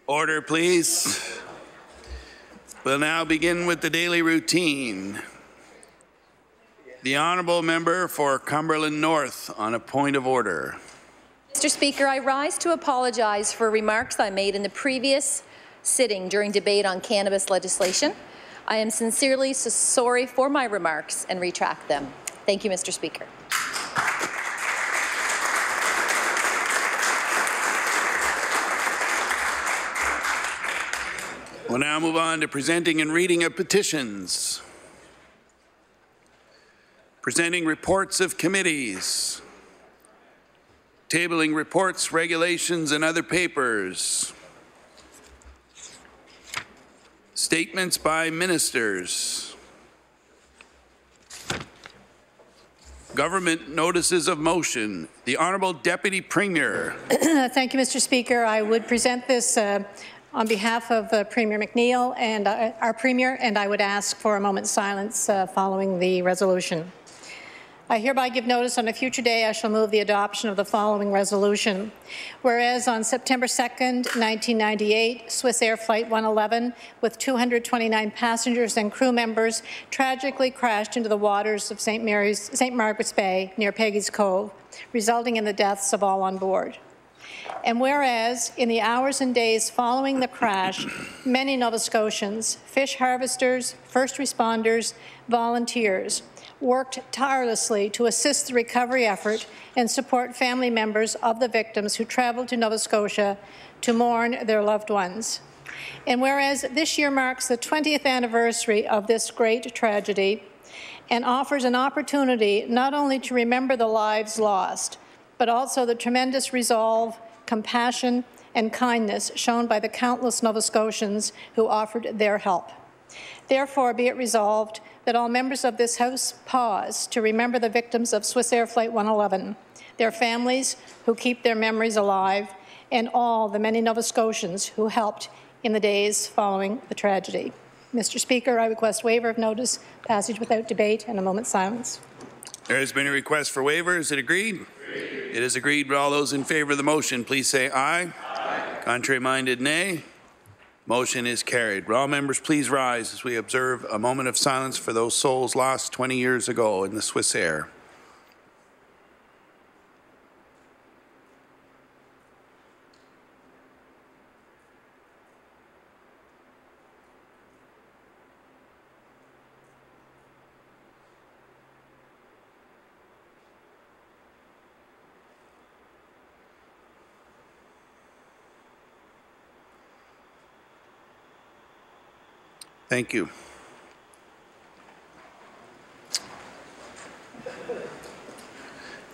Order, please. We'll now begin with the daily routine. The Honourable Member for Cumberland North on a point of order. Mr. Speaker, I rise to apologize for remarks I made in the previous sitting during debate on cannabis legislation. I am sincerely sorry for my remarks and retract them. Thank you, Mr. Speaker. We'll now move on to presenting and reading of petitions. Presenting reports of committees. Tabling reports, regulations, and other papers. Statements by ministers. Government notices of motion. The Honourable Deputy Premier. Thank you, Mr. Speaker. I would present this on behalf of Premier McNeil and our Premier, and I would ask for a moment's silence following the resolution. I hereby give notice on a future day I shall move the adoption of the following resolution. Whereas on September 2nd, 1998, Swissair Flight 111 with 229 passengers and crew members tragically crashed into the waters of St. Margaret's Bay near Peggy's Cove, resulting in the deaths of all on board. And whereas in the hours and days following the crash, many Nova Scotians, fish harvesters, first responders, volunteers, worked tirelessly to assist the recovery effort and support family members of the victims who travelled to Nova Scotia to mourn their loved ones. And whereas this year marks the 20th anniversary of this great tragedy and offers an opportunity not only to remember the lives lost, but also the tremendous resolve, compassion, and kindness shown by the countless Nova Scotians who offered their help. Therefore, be it resolved that all members of this House pause to remember the victims of Swissair Flight 111, their families who keep their memories alive, and all the many Nova Scotians who helped in the days following the tragedy. Mr. Speaker, I request waiver of notice, passage without debate, and a moment's silence. There has been a request for waiver. Is it agreed? Agreed. It is agreed. Will all those in favour of the motion please say aye. Aye. Contrary-minded, nay. Motion is carried. Will all members please rise as we observe a moment of silence for those souls lost 20 years ago in the Swissair. Thank you.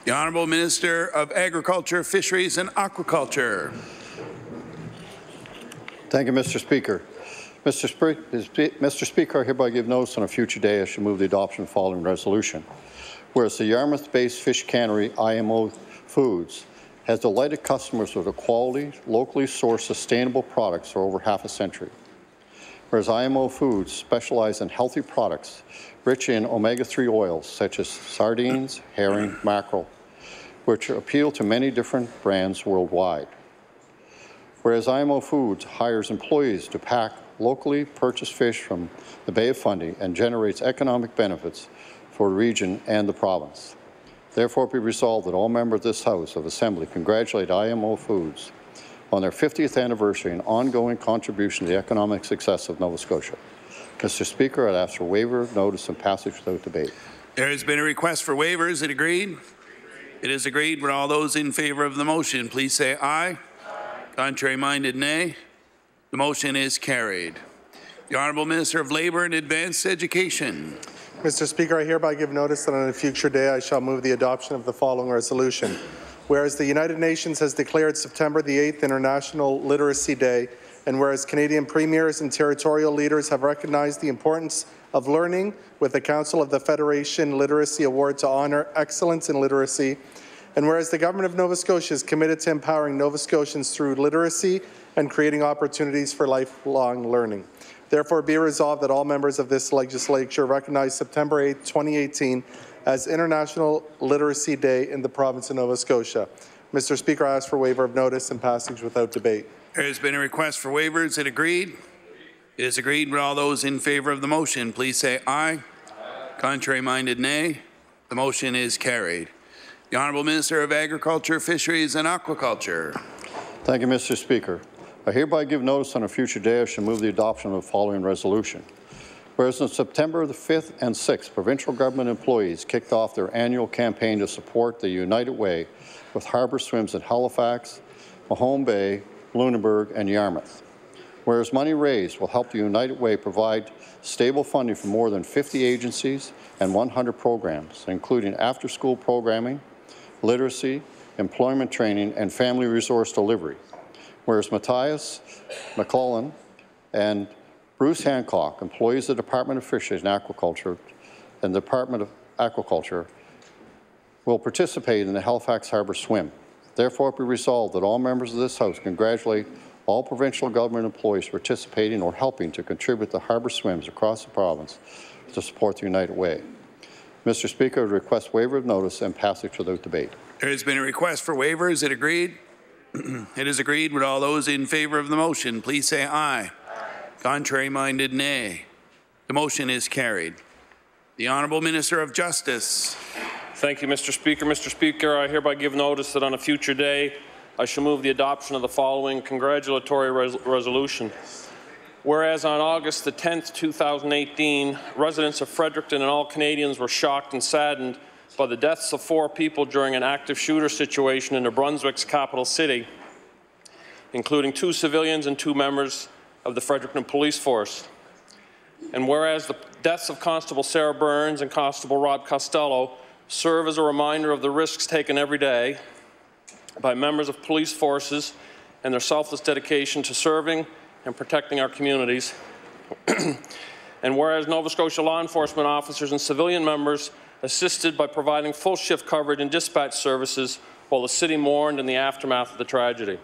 The Honourable Minister of Agriculture, Fisheries and Aquaculture. Thank you, Mr. Speaker. Mr. Speaker, I hereby give notice on a future day I shall move the adoption of the following resolution. Whereas the Yarmouth-based fish cannery IMO Foods has delighted customers with a quality, locally sourced, sustainable products for over half a century. Whereas IMO Foods specialize in healthy products rich in omega-3 oils such as sardines, herring, mackerel, which appeal to many different brands worldwide. Whereas IMO Foods hires employees to pack locally purchased fish from the Bay of Fundy and generates economic benefits for the region and the province. Therefore, be resolved that all members of this House of Assembly congratulate IMO Foods on their 50th anniversary and ongoing contribution to the economic success of Nova Scotia. Mr. Speaker, I'd ask for waiver of notice and passage without debate. There has been a request for waiver. Is it agreed? It is agreed. Would all those in favour of the motion please say aye. Aye. Contrary-minded, nay. The motion is carried. The Honourable Minister of Labour and Advanced Education. Mr. Speaker, I hereby give notice that on a future day I shall move the adoption of the following resolution. Whereas the United Nations has declared September the 8th International Literacy Day, and whereas Canadian premiers and territorial leaders have recognized the importance of learning with the Council of the Federation Literacy Award to honour excellence in literacy, and whereas the Government of Nova Scotia is committed to empowering Nova Scotians through literacy and creating opportunities for lifelong learning. Therefore, be resolved that all members of this legislature recognize September 8, 2018 as International Literacy Day in the province of Nova Scotia. Mr. Speaker, I ask for waiver of notice and passage without debate. There has been a request for waiver. Is it agreed? It is agreed. Will all those in favour of the motion please say aye. Contrary minded, nay. The motion is carried. The Honourable Minister of Agriculture, Fisheries and Aquaculture. Thank you, Mr. Speaker. I hereby give notice on a future day I shall move the adoption of the following resolution. Whereas on September the 5th and 6th, provincial government employees kicked off their annual campaign to support the United Way with harbour swims at Halifax, Mahone Bay, Lunenburg and Yarmouth. Whereas money raised will help the United Way provide stable funding for more than 50 agencies and 100 programs, including after-school programming, literacy, employment training, and family resource delivery. Whereas Matthias McClellan and Bruce Hancock, employees of the Department of Fisheries and Aquaculture and the Department of Aquaculture, will participate in the Halifax Harbour Swim. Therefore, it be resolved that all members of this House congratulate all provincial government employees participating or helping to contribute to harbour swims across the province to support the United Way. Mr. Speaker, I would request waiver of notice and passage without debate. There has been a request for waiver. Is it agreed? It is agreed. Would all those in favour of the motion please say aye. Contrary minded, nay. The motion is carried. The Honourable Minister of Justice. Thank you, Mr. Speaker. Mr. Speaker, I hereby give notice that on a future day I shall move the adoption of the following congratulatory resolution. Whereas on August the 10th, 2018, residents of Fredericton and all Canadians were shocked and saddened by the deaths of 4 people during an active shooter situation in New Brunswick's capital city, including 2 civilians and 2 members of the Fredericton Police Force. And whereas the deaths of Constable Sarah Burns and Constable Rob Costello serve as a reminder of the risks taken every day by members of police forces and their selfless dedication to serving and protecting our communities. And whereas Nova Scotia law enforcement officers and civilian members assisted by providing full shift coverage and dispatch services while the city mourned in the aftermath of the tragedy.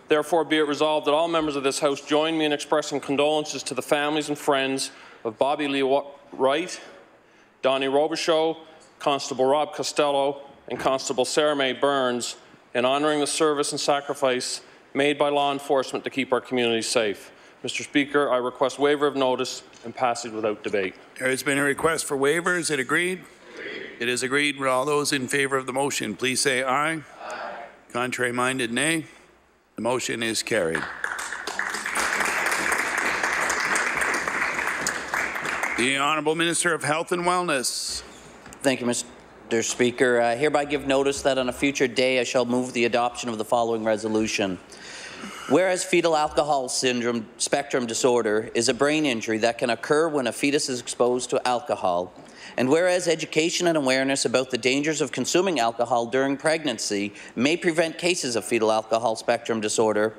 Therefore, be it resolved that all members of this House join me in expressing condolences to the families and friends of Bobby Lee Wright, Donnie Robichaud, Constable Rob Costello, and Constable Sarah May Burns in honouring the service and sacrifice made by law enforcement to keep our communities safe. Mr. Speaker, I request waiver of notice and passage without debate. There has been a request for waiver. Is it agreed? It is agreed. Would all those in favour of the motion please say aye. Contrary minded, nay. The motion is carried. The Honourable Minister of Health and Wellness. Thank you, Mr. Speaker. I hereby give notice that on a future day I shall move the adoption of the following resolution. Whereas fetal alcohol syndrome spectrum disorder is a brain injury that can occur when a fetus is exposed to alcohol, and whereas education and awareness about the dangers of consuming alcohol during pregnancy may prevent cases of fetal alcohol spectrum disorder,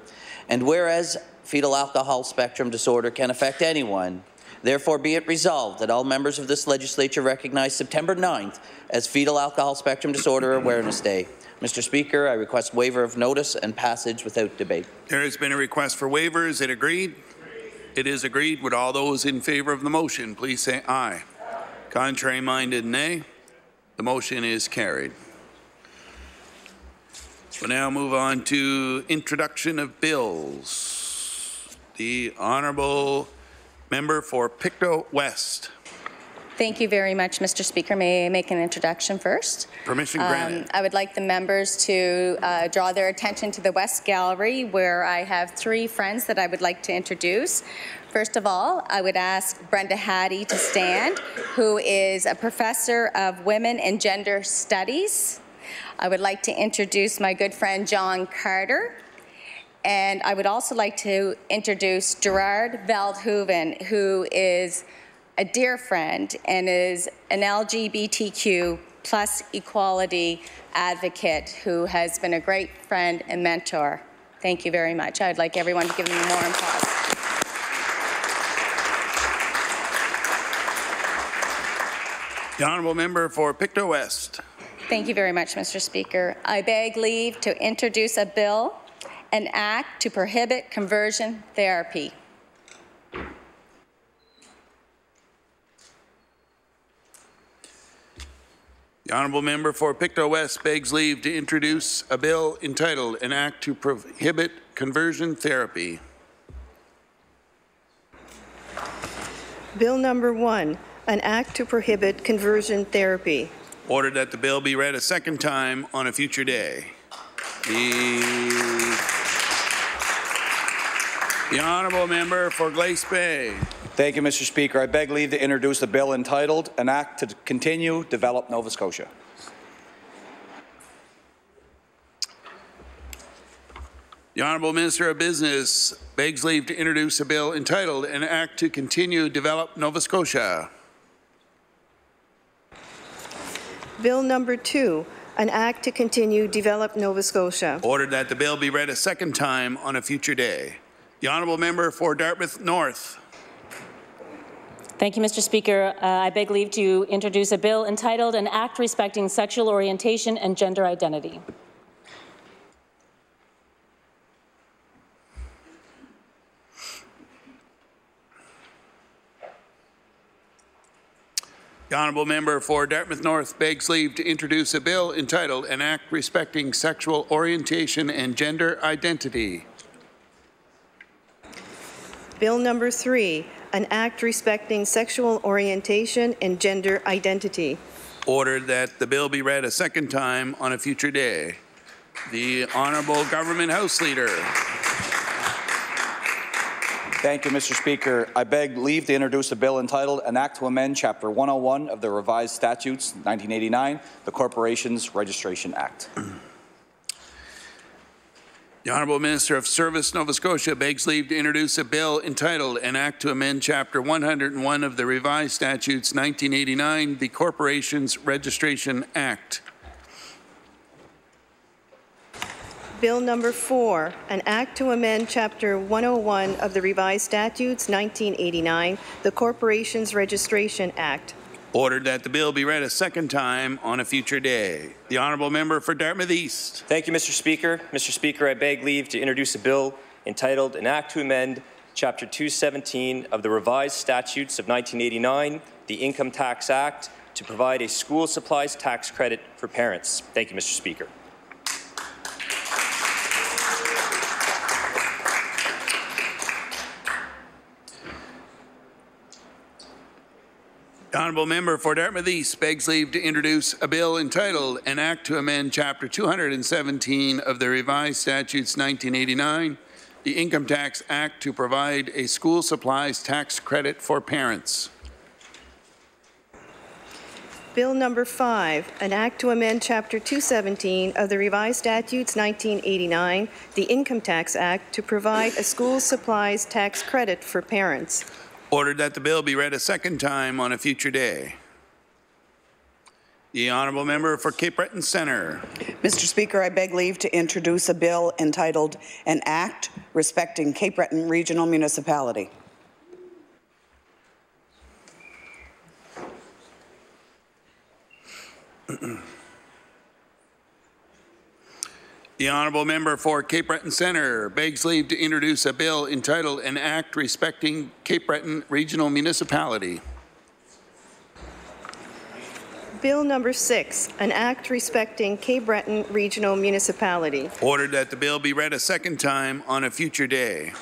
and whereas fetal alcohol spectrum disorder can affect anyone, therefore be it resolved that all members of this legislature recognize September 9th as Fetal Alcohol Spectrum Disorder Awareness Day. Mr. Speaker, I request waiver of notice and passage without debate. There has been a request for waiver. Is it agreed? It is agreed. Would all those in favour of the motion please say aye. Contrary minded, nay. The motion is carried. We'll now move on to introduction of bills. The Honourable Member for Pictou West. Thank you very much, Mr. Speaker. May I make an introduction first? Permission granted. I would like the members to draw their attention to the West Gallery, where I have 3 friends that I would like to introduce. First of all, I would ask Brenda Hattie to stand, who is a professor of women and gender studies. I would like to introduce my good friend John Carter. And I would also like to introduce Gerard Veldhoven, who is a dear friend and is an LGBTQ plus equality advocate who has been a great friend and mentor. Thank you very much. I'd like everyone to give them more applause. The Honourable Member for Pictou West. Thank you very much, Mr. Speaker. I beg leave to introduce a bill, an act to prohibit conversion therapy. The The honourable member for Pictou West begs leave to introduce a bill entitled An Act to Prohibit Conversion Therapy. Bill number 1, an act to prohibit conversion therapy. Ordered that the bill be read a second time on a future day. The honourable member for Glace Bay. Thank you, Mr. Speaker. I beg leave to introduce a bill entitled An Act to Continue Develop Nova Scotia. The Honourable Minister of Business begs leave to introduce a bill entitled An Act to Continue Develop Nova Scotia. Bill number 2, an act to continue develop Nova Scotia. Ordered that the bill be read a second time on a future day. The Honourable Member for Dartmouth North. Thank you, Mr. Speaker. I beg leave to introduce a bill entitled An Act Respecting Sexual Orientation and Gender Identity. The Honourable Member for Dartmouth North begs leave to introduce a bill entitled An Act Respecting Sexual Orientation and Gender Identity. Bill number 3, an act respecting sexual orientation and gender identity. Ordered that the bill be read a second time on a future day. The Honourable Government House Leader. Thank you, Mr. Speaker. I beg leave to introduce a bill entitled An Act to Amend Chapter 101 of the Revised Statutes 1989, the Corporations Registration Act. The Honourable Minister of Service, Nova Scotia, begs leave to introduce a bill entitled An Act to Amend Chapter 101 of the Revised Statutes 1989, the Corporations Registration Act. Bill number 4, an act to amend Chapter 101 of the Revised Statutes 1989, the Corporations Registration Act. Ordered that the bill be read a second time on a future day. The Honourable Member for Dartmouth East. Thank you, Mr. Speaker. Mr. Speaker, I beg leave to introduce a bill entitled An Act to Amend Chapter 217 of the Revised Statutes of 1989, the Income Tax Act, to provide a school supplies tax credit for parents. Thank you, Mr. Speaker. The Honourable Member for Dartmouth East begs leave to introduce a bill entitled An Act to Amend Chapter 217 of the Revised Statutes 1989, the Income Tax Act, to provide a school supplies tax credit for parents. Bill number 5, an act to amend Chapter 217 of the Revised Statutes 1989, the Income Tax Act, to provide a school supplies tax credit for parents. Ordered that the bill be read a second time on a future day. The Honourable Member for Cape Breton Centre. Mr. Speaker, I beg leave to introduce a bill entitled An Act Respecting Cape Breton Regional Municipality. The Honourable Member for Cape Breton Centre begs leave to introduce a bill entitled An Act Respecting Cape Breton Regional Municipality. Bill number 6, an act respecting Cape Breton Regional Municipality. Ordered that the bill be read a second time on a future day.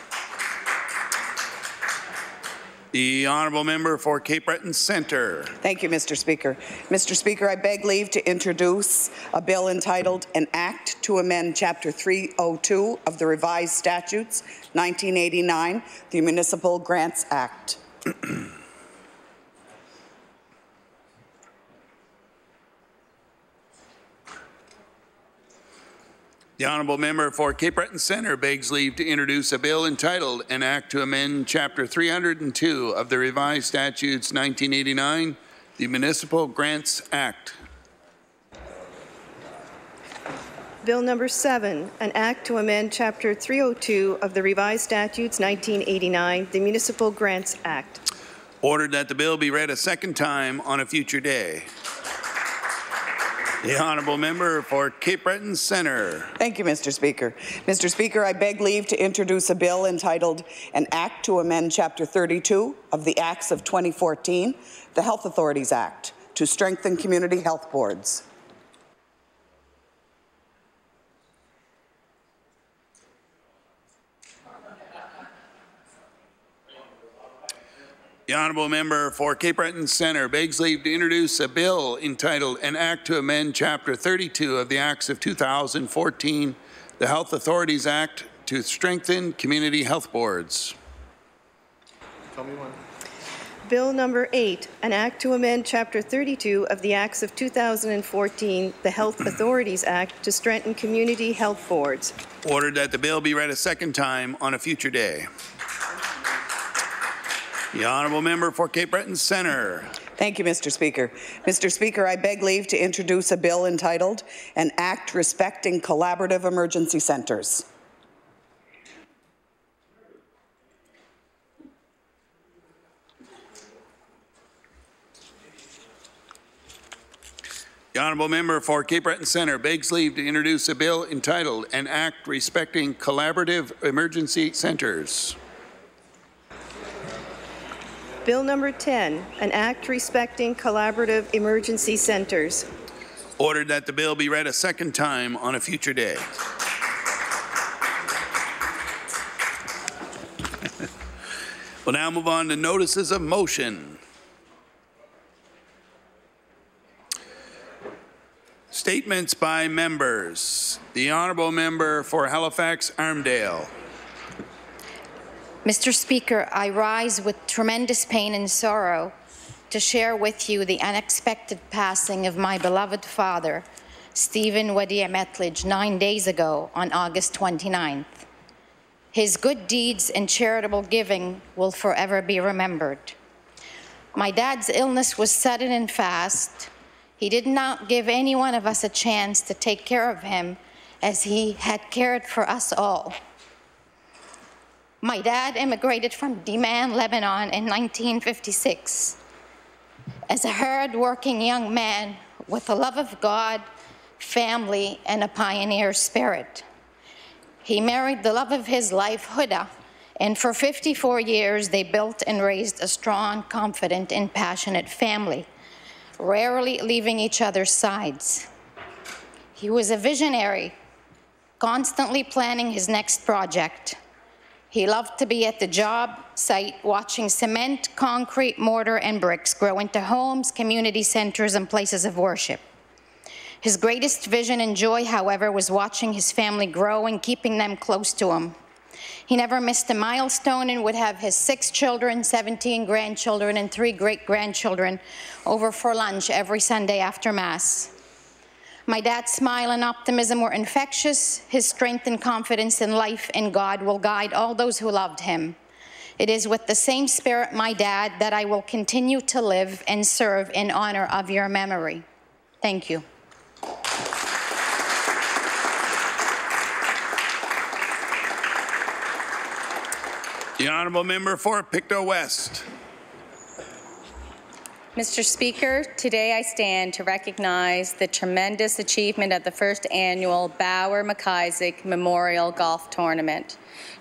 The Honourable Member for Cape Breton Centre. Thank you, Mr. Speaker. Mr. Speaker, I beg leave to introduce a bill entitled An Act to Amend Chapter 302 of the Revised Statutes 1989, the Municipal Grants Act. The Honourable Member for Cape Breton Centre begs leave to introduce a bill entitled An Act to Amend Chapter 302 of the Revised Statutes 1989, the Municipal Grants Act. Bill number 7, an act to amend Chapter 302 of the Revised Statutes 1989, the Municipal Grants Act. Ordered that the bill be read a second time on a future day. The Honourable Member for Cape Breton Centre. Thank you, Mr. Speaker. Mr. Speaker, I beg leave to introduce a bill entitled An Act to Amend Chapter 32 of the Acts of 2014, the Health Authorities Act, to strengthen community health boards. The honourable member for Cape Breton Centre begs leave to introduce a bill entitled An Act to Amend Chapter 32 of the Acts of 2014, the Health Authorities Act, to strengthen community health boards. Tell me one. Bill number 8, an act to amend Chapter 32 of the Acts of 2014, the Health Authorities Act, to strengthen community health boards. Ordered that the bill be read a second time on a future day. The honourable member for Cape Breton Centre. Thank you, Mr. Speaker. Mr. Speaker, I beg leave to introduce a bill entitled An Act Respecting Collaborative Emergency Centres. The honourable member for Cape Breton Centre begs leave to introduce a bill entitled An Act Respecting Collaborative Emergency Centres. Bill number 10, an act respecting collaborative emergency centers. Ordered that the bill be read a second time on a future day. We'll now move on to notices of motion. Statements by members. The honourable member for Halifax Armdale. Mr. Speaker, I rise with tremendous pain and sorrow to share with you the unexpected passing of my beloved father, Stephen Wadia Metledge, 9 days ago on August 29th. His good deeds and charitable giving will forever be remembered. My dad's illness was sudden and fast. He did not give any one of us a chance to take care of him as he had cared for us all. My dad immigrated from Daman, Lebanon in 1956. As a hard-working young man with a love of God, family, and a pioneer spirit, he married the love of his life, Huda, and for 54 years they built and raised a strong, confident, and passionate family, rarely leaving each other's sides. He was a visionary, constantly planning his next project. He loved to be at the job site watching cement, concrete, mortar, and bricks grow into homes, community centers, and places of worship. His greatest vision and joy, however, was watching his family grow and keeping them close to him. He never missed a milestone and would have his 6 children, 17 grandchildren, and 3 great-grandchildren over for lunch every Sunday after Mass. My dad's smile and optimism were infectious. His strength and confidence in life and God will guide all those who loved him. It is with the same spirit, my dad, that I will continue to live and serve in honor of your memory. Thank you. The honourable member for Pictou West. Mr. Speaker, today I stand to recognize the tremendous achievement of the first annual Bauer McIsaac Memorial Golf Tournament.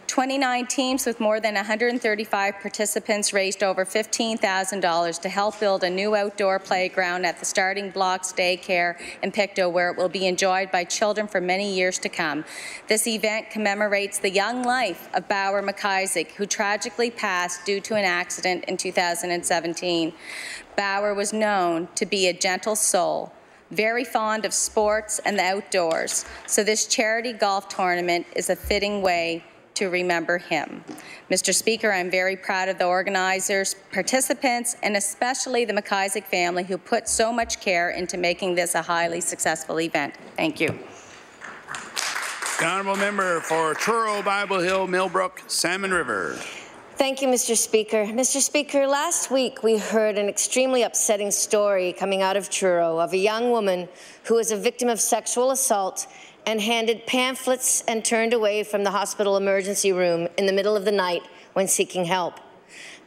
29 teams with more than 135 participants raised over $15,000 to help build a new outdoor playground at the Starting Blocks Daycare in Pictou, where it will be enjoyed by children for many years to come. This event commemorates the young life of Bauer McIsaac, who tragically passed due to an accident in 2017. Bauer was known to be a gentle soul, very fond of sports and the outdoors, so this charity golf tournament is a fitting way to remember him. Mr. Speaker, I'm very proud of the organizers, participants, and especially the McIsaac family who put so much care into making this a highly successful event. Thank you. The honourable member for Truro, Bible Hill, Millbrook, Salmon River. Thank you, Mr. Speaker. Mr. Speaker, last week we heard an extremely upsetting story coming out of Truro of a young woman who was a victim of sexual assault and handed pamphlets and turned away from the hospital emergency room in the middle of the night when seeking help.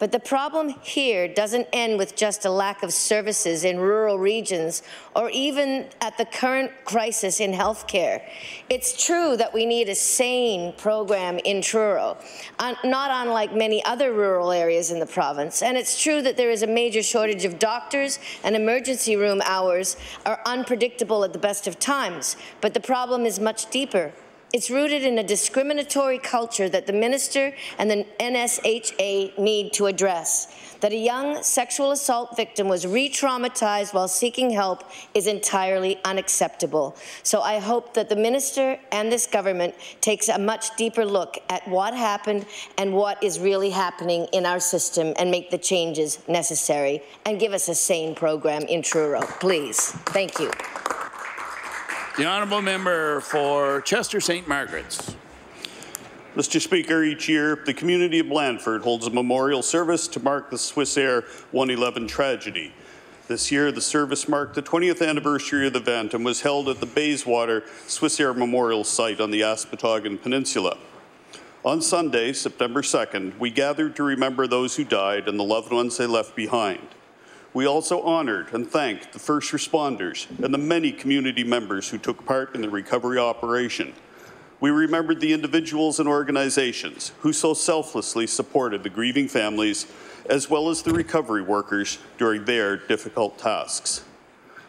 But the problem here doesn't end with just a lack of services in rural regions or even at the current crisis in healthcare. It's true that we need a sane program in Truro, not unlike many other rural areas in the province. And it's true that there is a major shortage of doctors and emergency room hours are unpredictable at the best of times. But the problem is much deeper. It's rooted in a discriminatory culture that the minister and the NSHA need to address. That a young sexual assault victim was re-traumatized while seeking help is entirely unacceptable. So I hope that the minister and this government takes a much deeper look at what happened and what is really happening in our system and make the changes necessary and give us a sane program in Truro, please. Thank you. The honourable member for Chester St. Margaret's. Mr. Speaker, each year the community of Blandford holds a memorial service to mark the Swissair 111 tragedy. This year the service marked the 20th anniversary of the event and was held at the Bayswater Swissair Memorial Site on the Aspatagan Peninsula. On Sunday, September 2nd, we gathered to remember those who died and the loved ones they left behind. We also honoured and thanked the first responders and the many community members who took part in the recovery operation. We remembered the individuals and organizations who so selflessly supported the grieving families as well as the recovery workers during their difficult tasks.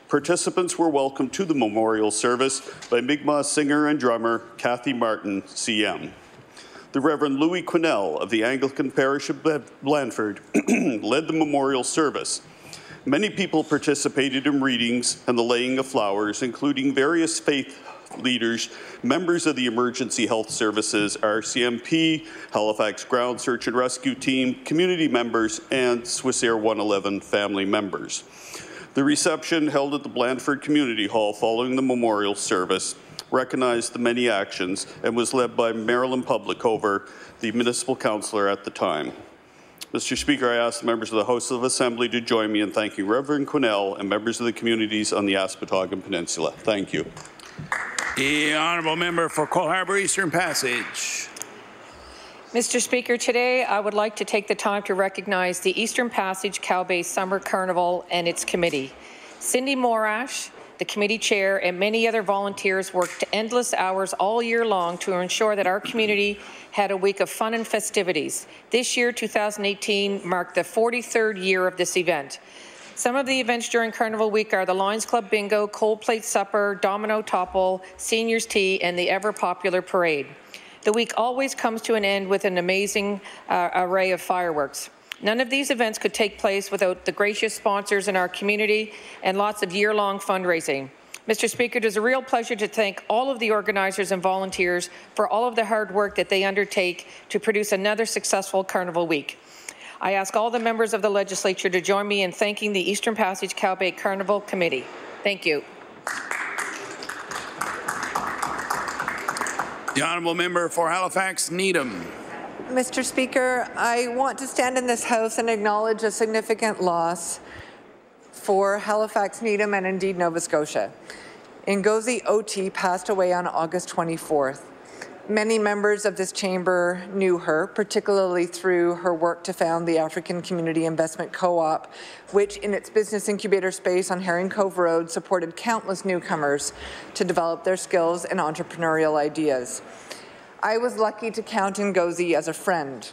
Participants were welcomed to the memorial service by Mi'kmaq singer and drummer Kathy Martin, CM. The Reverend Louis Quinnell of the Anglican Parish of Blandford led the memorial service. Many people participated in readings and the laying of flowers, including various faith leaders, members of the Emergency Health Services, RCMP, Halifax Ground Search and Rescue Team, community members, and Swissair 111 family members. The reception held at the Blandford Community Hall following the memorial service recognized the many actions and was led by Marilyn Publicover, the municipal councillor at the time. Mr. Speaker, I ask the members of the House of Assembly to join me in thanking Reverend Quinnell and members of the communities on the Aspatagan Peninsula. Thank you. The honourable member for Cole Harbour Eastern Passage. Mr. Speaker, today I would like to take the time to recognize the Eastern Passage Cow-Bay Summer Carnival and its committee. Cindy Morash, the committee chair, and many other volunteers worked endless hours all year long to ensure that our community had a week of fun and festivities. This year, 2018, marked the 43rd year of this event. Some of the events during Carnival Week are the Lions Club Bingo, Cold Plate Supper, Domino Topple, Seniors Tea, and the ever-popular parade. The week always comes to an end with an amazing array of fireworks. None of these events could take place without the gracious sponsors in our community and lots of year-long fundraising. Mr. Speaker, it is a real pleasure to thank all of the organizers and volunteers for all of the hard work that they undertake to produce another successful Carnival Week. I ask all the members of the legislature to join me in thanking the Eastern Passage Cow-Bay Carnival Committee. Thank you. The honourable member for Halifax Needham. Mr. Speaker, I want to stand in this House and acknowledge a significant loss for Halifax Needham and indeed Nova Scotia. Ngozi Oti passed away on August 24th. Many members of this chamber knew her, particularly through her work to found the African Community Investment Co-op, which in its business incubator space on Herring Cove Road supported countless newcomers to develop their skills and entrepreneurial ideas. I was lucky to count Ngozi as a friend.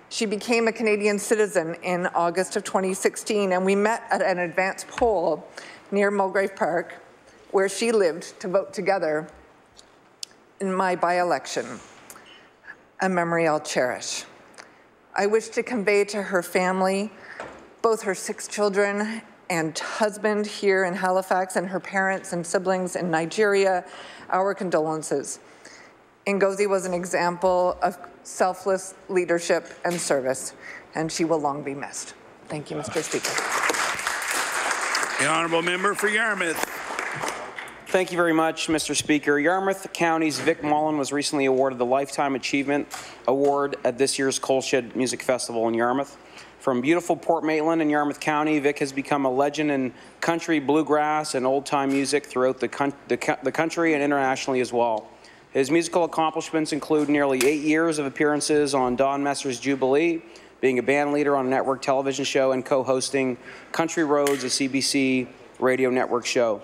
She became a Canadian citizen in August of 2016, and we met at an advance poll near Mulgrave Park, where she lived, to vote together in my by-election, a memory I'll cherish. I wish to convey to her family, both her 6 children and husband here in Halifax and her parents and siblings in Nigeria, our condolences. Ngozi was an example of selfless leadership and service, and she will long be missed. Thank you, Mr. Speaker. The honourable member for Yarmouth. Thank you very much, Mr. Speaker. Yarmouth County's Vic Mullen was recently awarded the Lifetime Achievement Award at this year's Coleshed Music Festival in Yarmouth. From beautiful Port Maitland in Yarmouth County, Vic has become a legend in country, bluegrass, and old-time music throughout the country and internationally as well. His musical accomplishments include nearly 8 years of appearances on Don Messer's Jubilee, being a band leader on a network television show and co-hosting Country Roads, a CBC radio network show.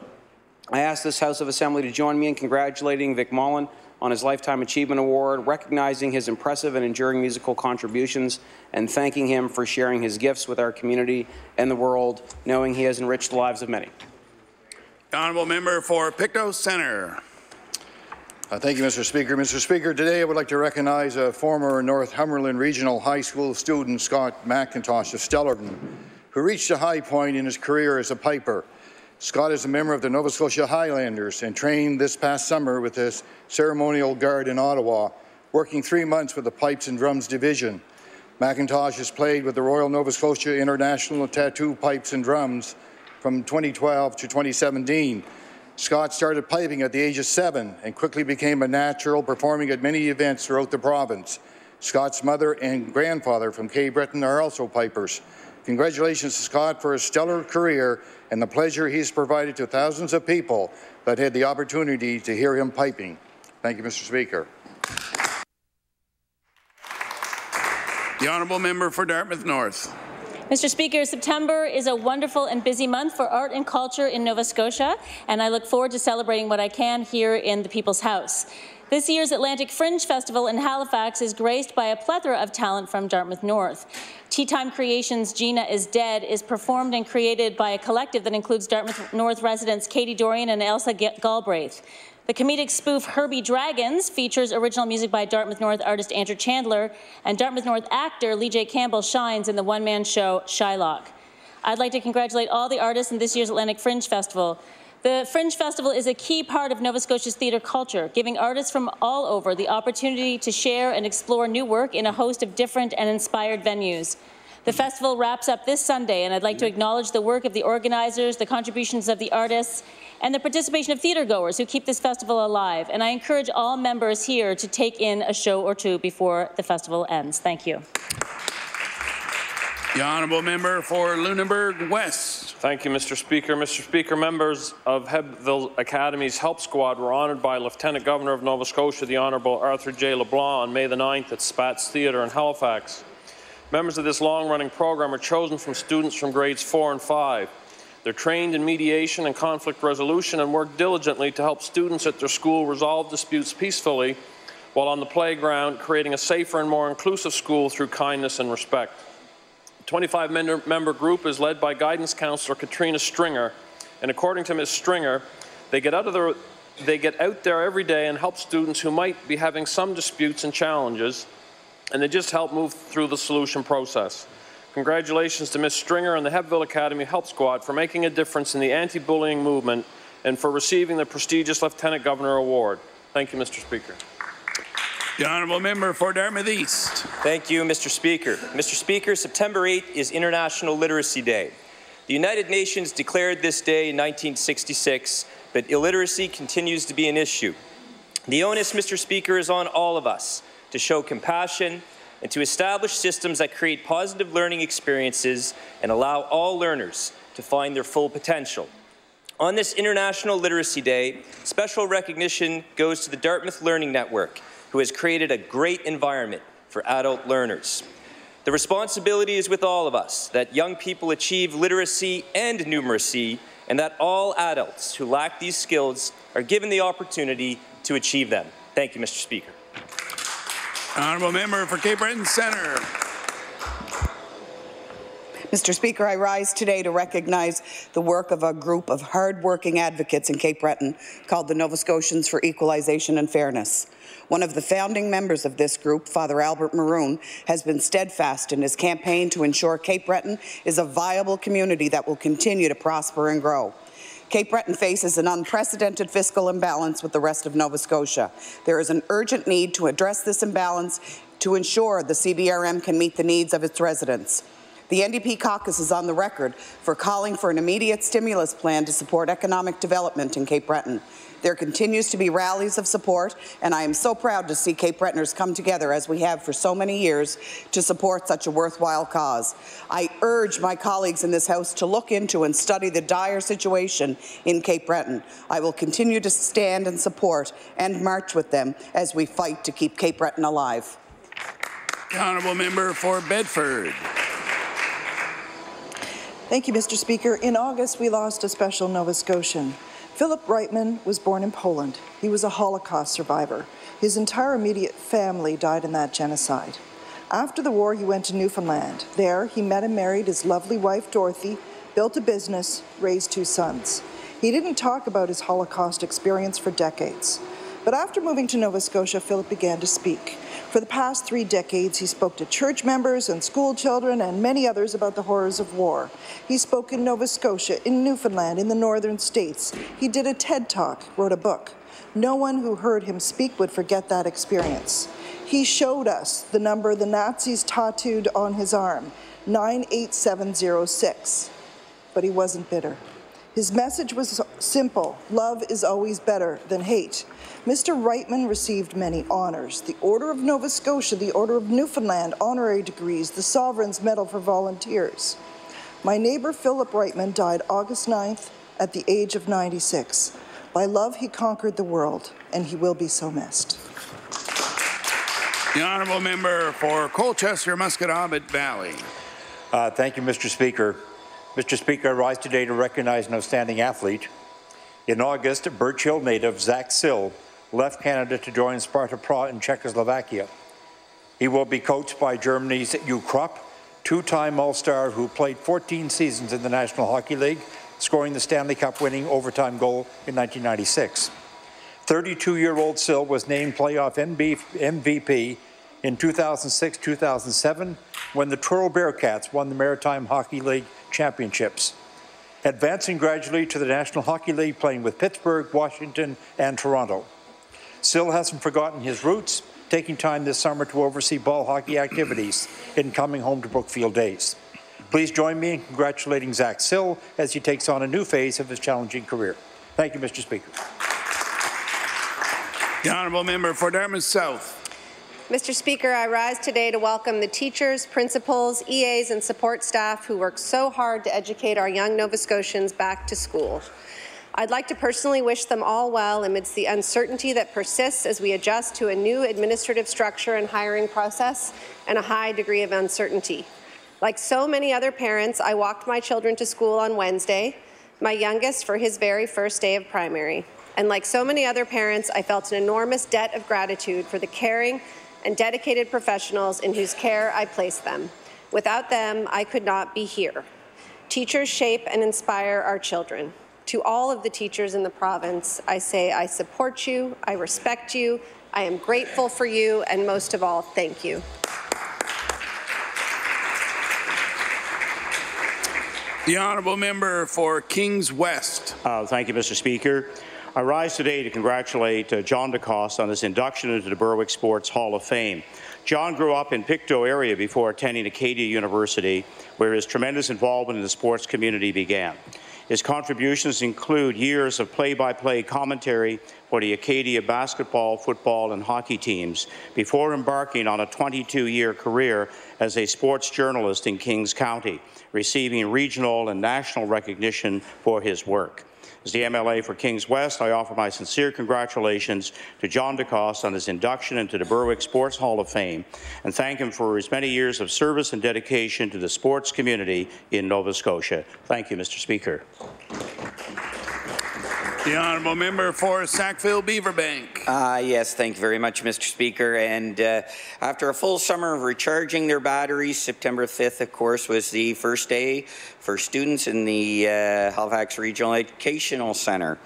I ask this House of Assembly to join me in congratulating Vic Mullen on his Lifetime Achievement Award, recognizing his impressive and enduring musical contributions, and thanking him for sharing his gifts with our community and the world, knowing he has enriched the lives of many. The honourable member for Pictou Centre. Thank you, Mr. Speaker. Mr. Speaker, today I would like to recognize a former Northumberland Regional High School student, Scott McIntosh of Stellarton, who reached a high point in his career as a piper. Scott is a member of the Nova Scotia Highlanders and trained this past summer with his ceremonial guard in Ottawa, working 3 months with the Pipes and Drums Division. McIntosh has played with the Royal Nova Scotia International Tattoo Pipes and Drums from 2012 to 2017. Scott started piping at the age of 7 and quickly became a natural, performing at many events throughout the province. Scott's mother and grandfather from Cape Breton are also pipers. Congratulations to Scott for his stellar career and the pleasure he's provided to thousands of people that had the opportunity to hear him piping. Thank you, Mr. Speaker. The honourable member for Dartmouth North. Mr. Speaker, September is a wonderful and busy month for art and culture in Nova Scotia, and I look forward to celebrating what I can here in the People's House. This year's Atlantic Fringe Festival in Halifax is graced by a plethora of talent from Dartmouth North. Tea Time Creations' Gina is Dead is performed and created by a collective that includes Dartmouth North residents Katie Dorian and Elsa Galbraith. The comedic spoof Herbie Dragons features original music by Dartmouth North artist Andrew Chandler, and Dartmouth North actor Lee J. Campbell shines in the one-man show Shylock. I'd like to congratulate all the artists in this year's Atlantic Fringe Festival. The Fringe Festival is a key part of Nova Scotia's theatre culture, giving artists from all over the opportunity to share and explore new work in a host of different and inspired venues. The festival wraps up this Sunday, and I'd like to acknowledge the work of the organizers, the contributions of the artists, and the participation of theatregoers who keep this festival alive. And I encourage all members here to take in a show or two before the festival ends. Thank you. The honourable member for Lunenburg West. Thank you, Mr. Speaker. Mr. Speaker, members of Hebville Academy's Help Squad were honoured by Lieutenant Governor of Nova Scotia, the Honourable Arthur J. LeBlanc, on May the 9th at Spatz Theatre in Halifax. Members of this long-running program are chosen from students from grades 4 and 5. They're trained in mediation and conflict resolution and work diligently to help students at their school resolve disputes peacefully while on the playground, creating a safer and more inclusive school through kindness and respect. The 25-member group is led by guidance counsellor Katrina Stringer, and according to Ms. Stringer, they get out there every day and help students who might be having some disputes and challenges, and they just help move through the solution process. Congratulations to Ms. Stringer and the Hebville Academy Help Squad for making a difference in the anti-bullying movement and for receiving the prestigious Lieutenant Governor Award. Thank you, Mr. Speaker. The honourable member for Dartmouth East. Thank you, Mr. Speaker. Mr. Speaker, September 8th is International Literacy Day. The United Nations declared this day in 1966, but illiteracy continues to be an issue. The onus, Mr. Speaker, is on all of us to show compassion and to establish systems that create positive learning experiences and allow all learners to find their full potential. On this International Literacy Day, special recognition goes to the Dartmouth Learning Network, who has created a great environment for adult learners. The responsibility is with all of us, that young people achieve literacy and numeracy, and that all adults who lack these skills are given the opportunity to achieve them. Thank you, Mr. Speaker. Honourable member for Cape Breton Centre. Mr. Speaker, I rise today to recognize the work of a group of hard-working advocates in Cape Breton called the Nova Scotians for Equalization and Fairness. One of the founding members of this group, Father Albert Maroon, has been steadfast in his campaign to ensure Cape Breton is a viable community that will continue to prosper and grow. Cape Breton faces an unprecedented fiscal imbalance with the rest of Nova Scotia. There is an urgent need to address this imbalance to ensure the CBRM can meet the needs of its residents. The NDP caucus is on the record for calling for an immediate stimulus plan to support economic development in Cape Breton. There continues to be rallies of support, and I am so proud to see Cape Bretoners come together, as we have for so many years, to support such a worthwhile cause. I urge my colleagues in this House to look into and study the dire situation in Cape Breton. I will continue to stand and support and march with them as we fight to keep Cape Breton alive. The honourable member for Bedford. Thank you, Mr. Speaker. In August, we lost a special Nova Scotian. Philip Reitman was born in Poland. He was a Holocaust survivor. His entire immediate family died in that genocide. After the war, he went to Newfoundland. There, he met and married his lovely wife, Dorothy, built a business, raised 2 sons. He didn't talk about his Holocaust experience for decades. But after moving to Nova Scotia, Philip began to speak. For the past 3 decades, he spoke to church members and school children and many others about the horrors of war. He spoke in Nova Scotia, in Newfoundland, in the northern states. He did a TED Talk, wrote a book. No one who heard him speak would forget that experience. He showed us the number the Nazis tattooed on his arm, 98706. But he wasn't bitter. His message was simple: love is always better than hate. Mr. Reitman received many honours: the Order of Nova Scotia, the Order of Newfoundland, honorary degrees, the Sovereign's Medal for Volunteers. My neighbour Philip Reitman died August 9th at the age of 96. By love he conquered the world, and he will be so missed. The honourable member for Colchester, Musqueam Valley. Thank you, Mr. Speaker. Mr. Speaker, I rise today to recognize an outstanding athlete. In August, Birch Hill native Zach Sill left Canada to join Sparta Prague in Czechoslovakia. He will be coached by Germany's Hugh Krupp, 2-time All-Star who played 14 seasons in the National Hockey League, scoring the Stanley Cup winning overtime goal in 1996. 32-year-old Sill was named playoff MVP in 2006-2007 when the Truro Bearcats won the Maritime Hockey League championships, advancing gradually to the National Hockey League, playing with Pittsburgh, Washington, and Toronto. Sill hasn't forgotten his roots, taking time this summer to oversee ball hockey activities in coming home to Brookfield Days. Please join me in congratulating Zach Sill as he takes on a new phase of his challenging career. Thank you, Mr. Speaker. The honourable member for Dartmouth South. Mr. Speaker, I rise today to welcome the teachers, principals, EAs, and support staff who work so hard to educate our young Nova Scotians back to school. I'd like to personally wish them all well amidst the uncertainty that persists as we adjust to a new administrative structure and hiring process and a high degree of uncertainty. Like so many other parents, I walked my children to school on Wednesday, my youngest for his very first day of primary. And like so many other parents, I felt an enormous debt of gratitude for the caring and dedicated professionals in whose care I placed them. Without them, I could not be here. Teachers shape and inspire our children. To all of the teachers in the province, I say I support you, I respect you, I am grateful for you, and most of all, thank you. The honourable member for Kings West. Thank you, Mr. Speaker. I rise today to congratulate John DeCoste on his induction into the Berwick Sports Hall of Fame. John grew up in Pictou area before attending Acadia University, where his tremendous involvement in the sports community began. His contributions include years of play-by-play commentary for the Acadia basketball, football, and hockey teams before embarking on a 22-year career as a sports journalist in Kings County, receiving regional and national recognition for his work. As the MLA for Kings West, I offer my sincere congratulations to John DeCoste on his induction into the Berwick Sports Hall of Fame and thank him for his many years of service and dedication to the sports community in Nova Scotia. Thank you, Mr. Speaker. The honourable member for Sackville-Beaverbank. Yes, thank you very much, Mr. Speaker. And after a full summer of recharging their batteries, September 5th, of course, was the first day for students in the Halifax Regional Educational Centre.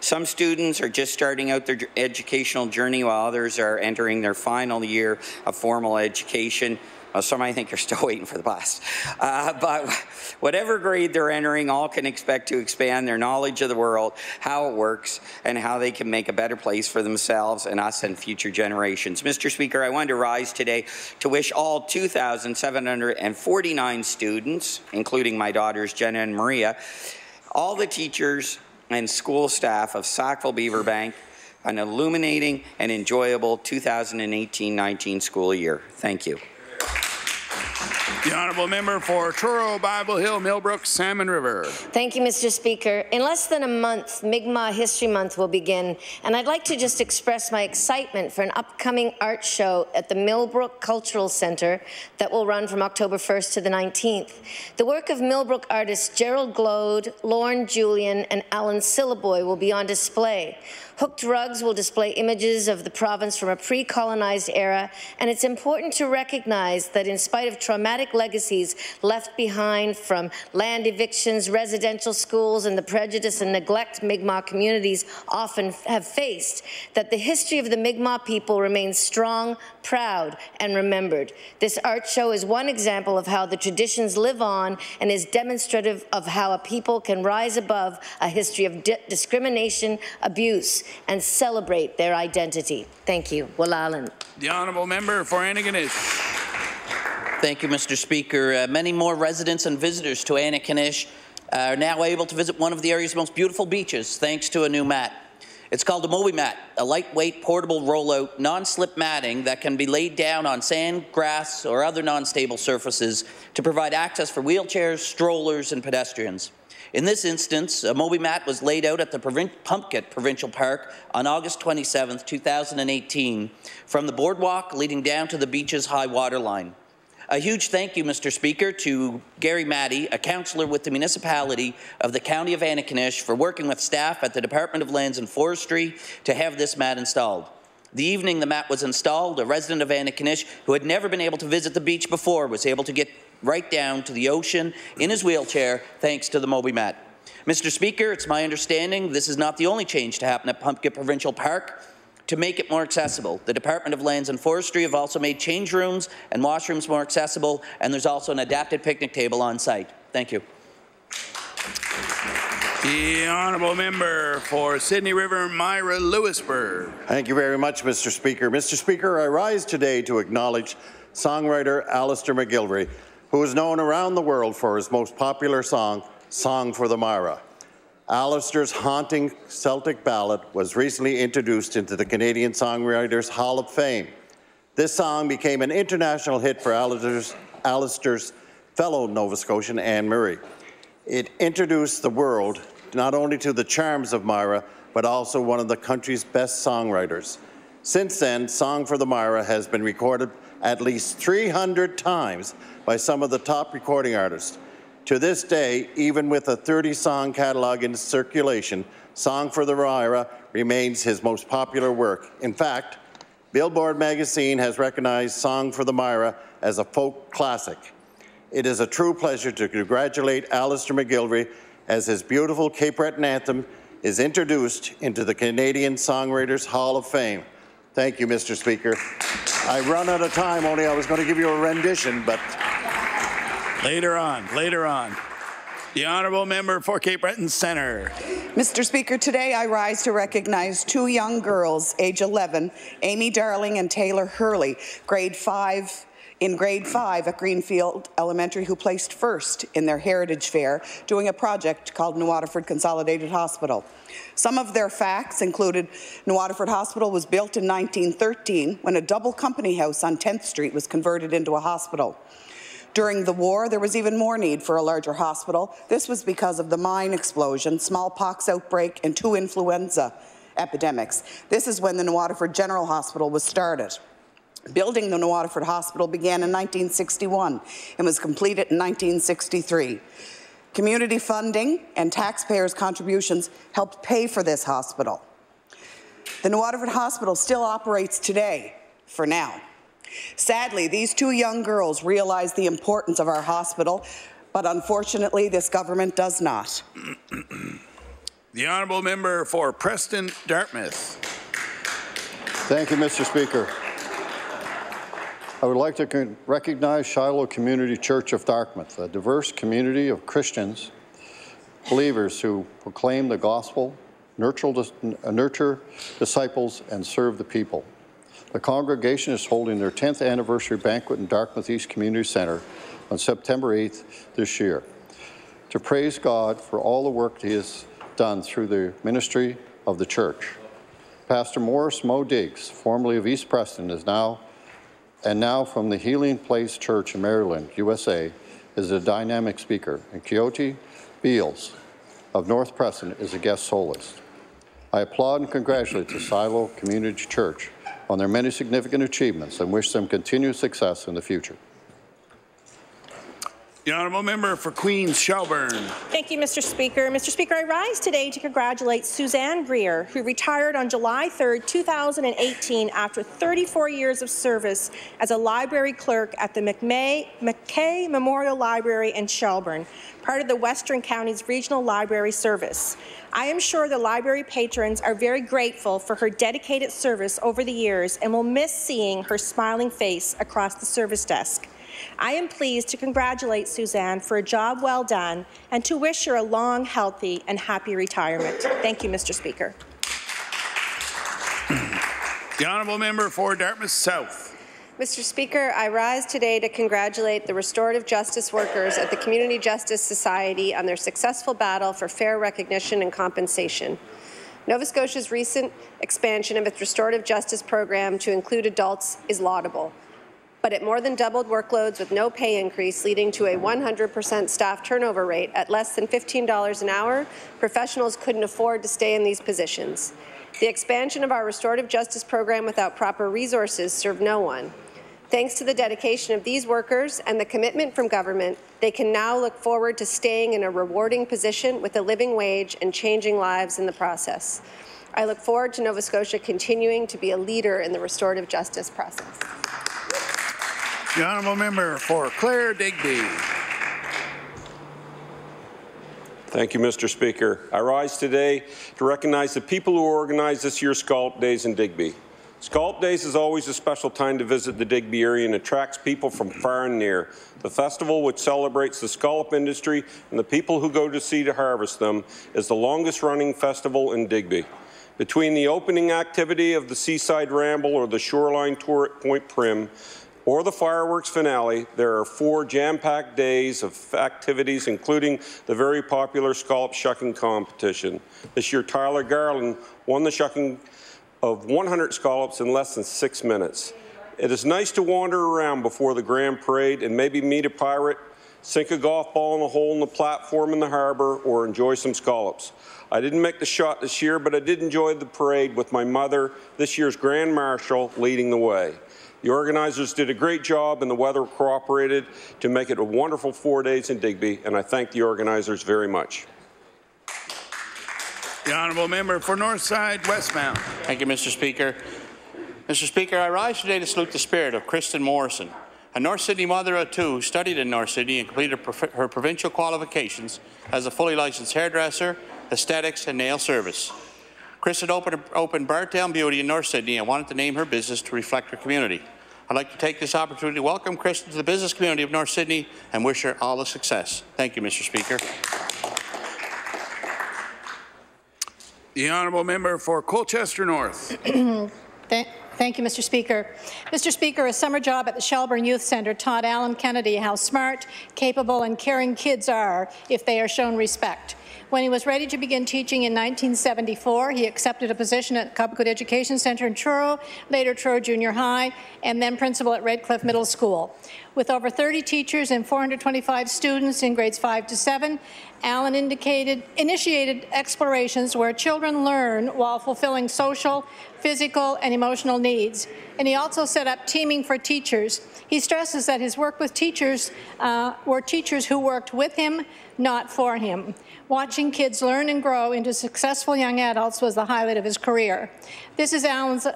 Some students are just starting out their educational journey, while others are entering their final year of formal education. Well, some I think are still waiting for the bus. But whatever grade they're entering, all can expect to expand their knowledge of the world, how it works, and how they can make a better place for themselves and us and future generations. Mr. Speaker, I want to rise today to wish all 2,749 students, including my daughters Jenna and Maria, all the teachers and school staff of Sackville-Beaverbank, an illuminating and enjoyable 2018-19 school year. Thank you. The honourable member for Truro, Bible Hill, Millbrook, Salmon River. Thank you, Mr. Speaker. In less than a month, Mi'kmaq History Month will begin, and I'd like to just express my excitement for an upcoming art show at the Millbrook Cultural Centre that will run from October 1st to the 19th. The work of Millbrook artists Gerald Glode, Lorne Julian, and Alan Syllaboy will be on display. Hooked rugs will display images of the province from a pre-colonized era, and it's important to recognize that in spite of traumatic legacies left behind from land evictions, residential schools, and the prejudice and neglect Mi'kmaq communities often have faced, that the history of the Mi'kmaq people remains strong, proud, and remembered. This art show is one example of how the traditions live on and is demonstrative of how a people can rise above a history of discrimination, abuse, and celebrate their identity. Thank you. Walalan. The honourable member for Antigonish. Thank you, Mr. Speaker. Many more residents and visitors to Antigonish are now able to visit one of the area's most beautiful beaches thanks to a new mat. It's called a Moby mat, a lightweight portable rollout non-slip matting that can be laid down on sand, grass, or other non-stable surfaces to provide access for wheelchairs, strollers, and pedestrians. In this instance, a Moby mat was laid out at the Pumpkett Provincial Park on August 27, 2018, from the boardwalk leading down to the beach's high water line. A huge thank you, Mr. Speaker, to Gary Maddy, a councillor with the municipality of the County of Antigonish, for working with staff at the Department of Lands and Forestry to have this mat installed. The evening the mat was installed, a resident of Antigonish who had never been able to visit the beach before was able to get right down to the ocean in his wheelchair thanks to the Moby mat. Mr. Speaker, it's my understanding this is not the only change to happen at Pumpkett Provincial Park to make it more accessible. The Department of Lands and Forestry have also made change rooms and washrooms more accessible, and there's also an adapted picnic table on site. Thank you. The honourable member for Sydney River, Myra Lewisburg. Thank you very much, Mr. Speaker. Mr. Speaker, I rise today to acknowledge songwriter Alistair McGilvery, who is known around the world for his most popular song, Song for the Myra. Alistair's haunting Celtic ballad was recently introduced into the Canadian Songwriters Hall of Fame. This song became an international hit for Alistair's fellow Nova Scotian Anne Murray. It introduced the world not only to the charms of Myra, but also one of the country's best songwriters. Since then, Song for the Myra has been recorded at least 300 times by some of the top recording artists. To this day, even with a 30-song catalog in circulation, Song for the Myra remains his most popular work. In fact, Billboard magazine has recognized Song for the Myra as a folk classic. It is a true pleasure to congratulate Alistair McGilvery as his beautiful Cape Breton anthem is introduced into the Canadian Songwriters Hall of Fame. Thank you, Mr. Speaker. I run out of time, only I was going to give you a rendition, but... Later on. The honourable member for Cape Breton Centre. Mr. Speaker, today I rise to recognize two young girls, age 11, Amy Darling and Taylor Hurley, grade 5 at Greenfield Elementary, who placed first in their Heritage Fair doing a project called New Waterford Consolidated Hospital. Some of their facts included New Waterford Hospital was built in 1913 when a double company house on 10th Street was converted into a hospital. During the war, there was even more need for a larger hospital. This was because of the mine explosion, smallpox outbreak, and 2 influenza epidemics. This is when the New Waterford General Hospital was started. Building the New Waterford Hospital began in 1961 and was completed in 1963. Community funding and taxpayers' contributions helped pay for this hospital. The New Waterford Hospital still operates today, for now. Sadly, these two young girls realize the importance of our hospital, but unfortunately, this government does not. The honourable member for Preston Dartmouth. Thank you, Mr. Speaker. I would like to recognize Shiloh Community Church of Dartmouth, a diverse community of Christians, believers who proclaim the gospel, nurture disciples, and serve the people. The congregation is holding their 10th anniversary banquet in Dartmouth East Community Centre on September 8th this year to praise God for all the work He has done through the ministry of the church. Pastor Morris Mo Diggs, formerly of East Preston, is now And now from the Healing Place Church in Maryland, USA, is a dynamic speaker, and Coyote Beals of North Preston is a guest soloist. I applaud and congratulate the Silo Community Church on their many significant achievements and wish them continued success in the future. The honourable member for Queens Shelburne. Thank you, Mr. Speaker. Mr. Speaker, I rise today to congratulate Suzanne Greer, who retired on July 3rd, 2018 after 34 years of service as a library clerk at the McKay Memorial Library in Shelburne, part of the Western Counties Regional Library Service. I am sure the library patrons are very grateful for her dedicated service over the years and will miss seeing her smiling face across the service desk. I am pleased to congratulate Suzanne for a job well done and to wish her a long, healthy, and happy retirement. Thank you, Mr. Speaker. The honourable member for Dartmouth South. Mr. Speaker, I rise today to congratulate the restorative justice workers at the Community Justice Society on their successful battle for fair recognition and compensation. Nova Scotia's recent expansion of its restorative justice program to include adults is laudable, but it more than doubled workloads with no pay increase, leading to a 100% staff turnover rate. At less than $15 an hour, professionals couldn't afford to stay in these positions. The expansion of our restorative justice program without proper resources served no one. Thanks to the dedication of these workers and the commitment from government, they can now look forward to staying in a rewarding position with a living wage and changing lives in the process. I look forward to Nova Scotia continuing to be a leader in the restorative justice process. The honourable member for Clare Digby. Thank you, Mr. Speaker. I rise today to recognize the people who organized this year's Scallop Days in Digby. Scallop Days is always a special time to visit the Digby area and attracts people from far and near. The festival, which celebrates the scallop industry and the people who go to sea to harvest them, is the longest-running festival in Digby. Between the opening activity of the Seaside Ramble or the Shoreline Tour at Point Prim, or the fireworks finale, there are 4 jam-packed days of activities, including the very popular scallop shucking competition. This year, Tyler Garland won the shucking of 100 scallops in less than 6 minutes. It is nice to wander around before the Grand Parade and maybe meet a pirate, sink a golf ball in a hole in the platform in the harbour, or enjoy some scallops. I didn't make the shot this year, but I did enjoy the parade with my mother, this year's Grand Marshal, leading the way. The organizers did a great job and the weather cooperated to make it a wonderful 4 days in Digby, and I thank the organizers very much. The honourable member for Northside Westmount. Thank you, Mr. Speaker. Mr. Speaker, I rise today to salute the spirit of Kristen Morrison, a North Sydney mother of 2 who studied in North Sydney and completed her provincial qualifications as a fully licensed hairdresser, aesthetics and nail service. Kristen opened Bartown Beauty in North Sydney and wanted to name her business to reflect her community. I'd like to take this opportunity to welcome Kristen to the business community of North Sydney and wish her all the success. Thank you, Mr. Speaker. The honourable member for Colchester North. Thank you, Mr. Speaker. Mr. Speaker, a summer job at the Shelburne Youth Centre taught Alan Kennedy how smart, capable and caring kids are if they are shown respect. When he was ready to begin teaching in 1974, he accepted a position at Cobequid Education Centre in Truro, later Truro Junior High, and then principal at Redcliffe Middle School. With over 30 teachers and 425 students in grades 5 to 7, Alan initiated explorations where children learn while fulfilling social, physical, and emotional needs. And he also set up Teaming for Teachers. He stresses that his work with teachers were teachers who worked with him, not for him. Watching kids learn and grow into successful young adults was the highlight of his career. This is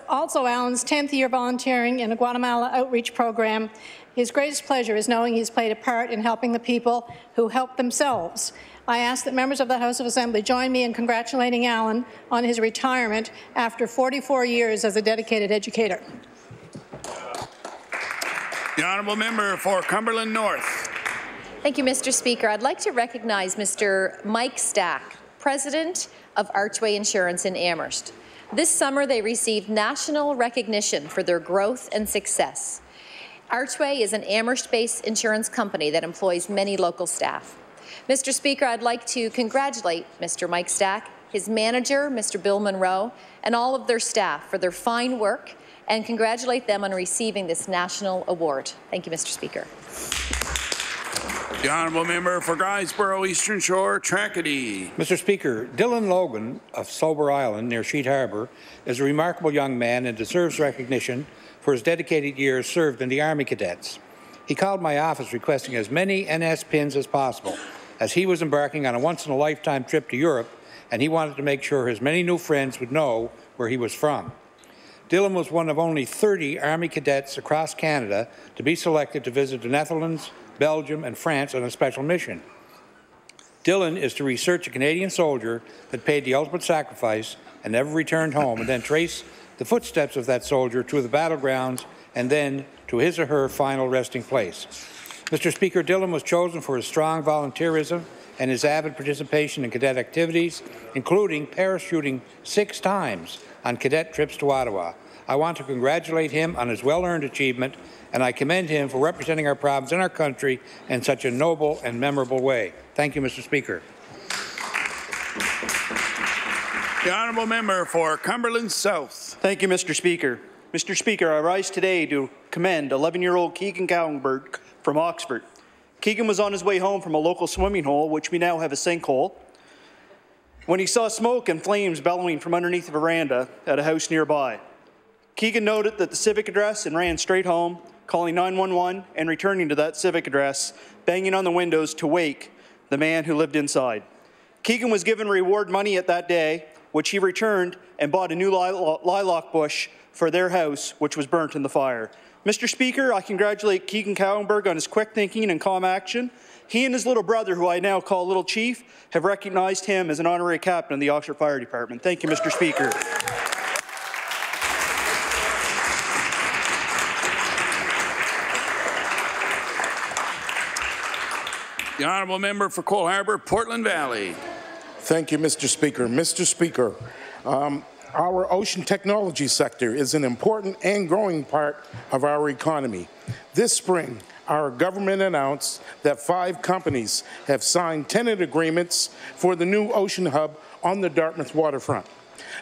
also Alan's 10th year volunteering in a Guatemala outreach program. His greatest pleasure is knowing he's played a part in helping the people who help themselves. I ask that members of the House of Assembly join me in congratulating Alan on his retirement after 44 years as a dedicated educator. The honourable member for Cumberland North. Thank you, Mr. Speaker. I'd like to recognize Mr. Mike Stack, President of Archway Insurance in Amherst. This summer, they received national recognition for their growth and success. Archway is an Amherst-based insurance company that employs many local staff. Mr. Speaker, I'd like to congratulate Mr. Mike Stack, his manager, Mr. Bill Monroe, and all of their staff for their fine work and congratulate them on receiving this national award. Thank you, Mr. Speaker. The honourable member for Guysborough Eastern Shore, Tracadie. Mr. Speaker, Dylan Logan of Sober Island near Sheet Harbour is a remarkable young man and deserves recognition for his dedicated years served in the Army Cadets. He called my office requesting as many NS pins as possible, as he was embarking on a once-in-a-lifetime trip to Europe, and he wanted to make sure his many new friends would know where he was from. Dylan was one of only 30 Army Cadets across Canada to be selected to visit the Netherlands, Belgium, and France on a special mission. Dylan is to research a Canadian soldier that paid the ultimate sacrifice and never returned home, and then trace the footsteps of that soldier to the battlegrounds and then to his or her final resting place. Mr. Speaker, Dylan was chosen for his strong volunteerism and his avid participation in cadet activities, including parachuting 6 times on cadet trips to Ottawa. I want to congratulate him on his well-earned achievement, and I commend him for representing our province and our country in such a noble and memorable way. Thank you, Mr. Speaker. The honourable member for Cumberland South. Thank you, Mr. Speaker. Mr. Speaker, I rise today to commend 11-year-old Keegan Cowenberg from Oxford. Keegan was on his way home from a local swimming hole, which we now have a sinkhole, when he saw smoke and flames bellowing from underneath a veranda at a house nearby. Keegan noted that the civic address and ran straight home, calling 911 and returning to that civic address, banging on the windows to wake the man who lived inside. Keegan was given reward money at that day, which he returned and bought a new lilac bush for their house, which was burnt in the fire. Mr. Speaker, I congratulate Keegan Cowenberg on his quick thinking and calm action. He and his little brother, who I now call Little Chief, have recognized him as an honorary captain of the Oxford Fire Department. Thank you, Mr. Speaker. The honourable member for Cole Harbour, Portland Valley. Thank you, Mr. Speaker. Mr. Speaker, our ocean technology sector is an important and growing part of our economy. This spring, our government announced that 5 companies have signed tenant agreements for the new ocean hub on the Dartmouth waterfront.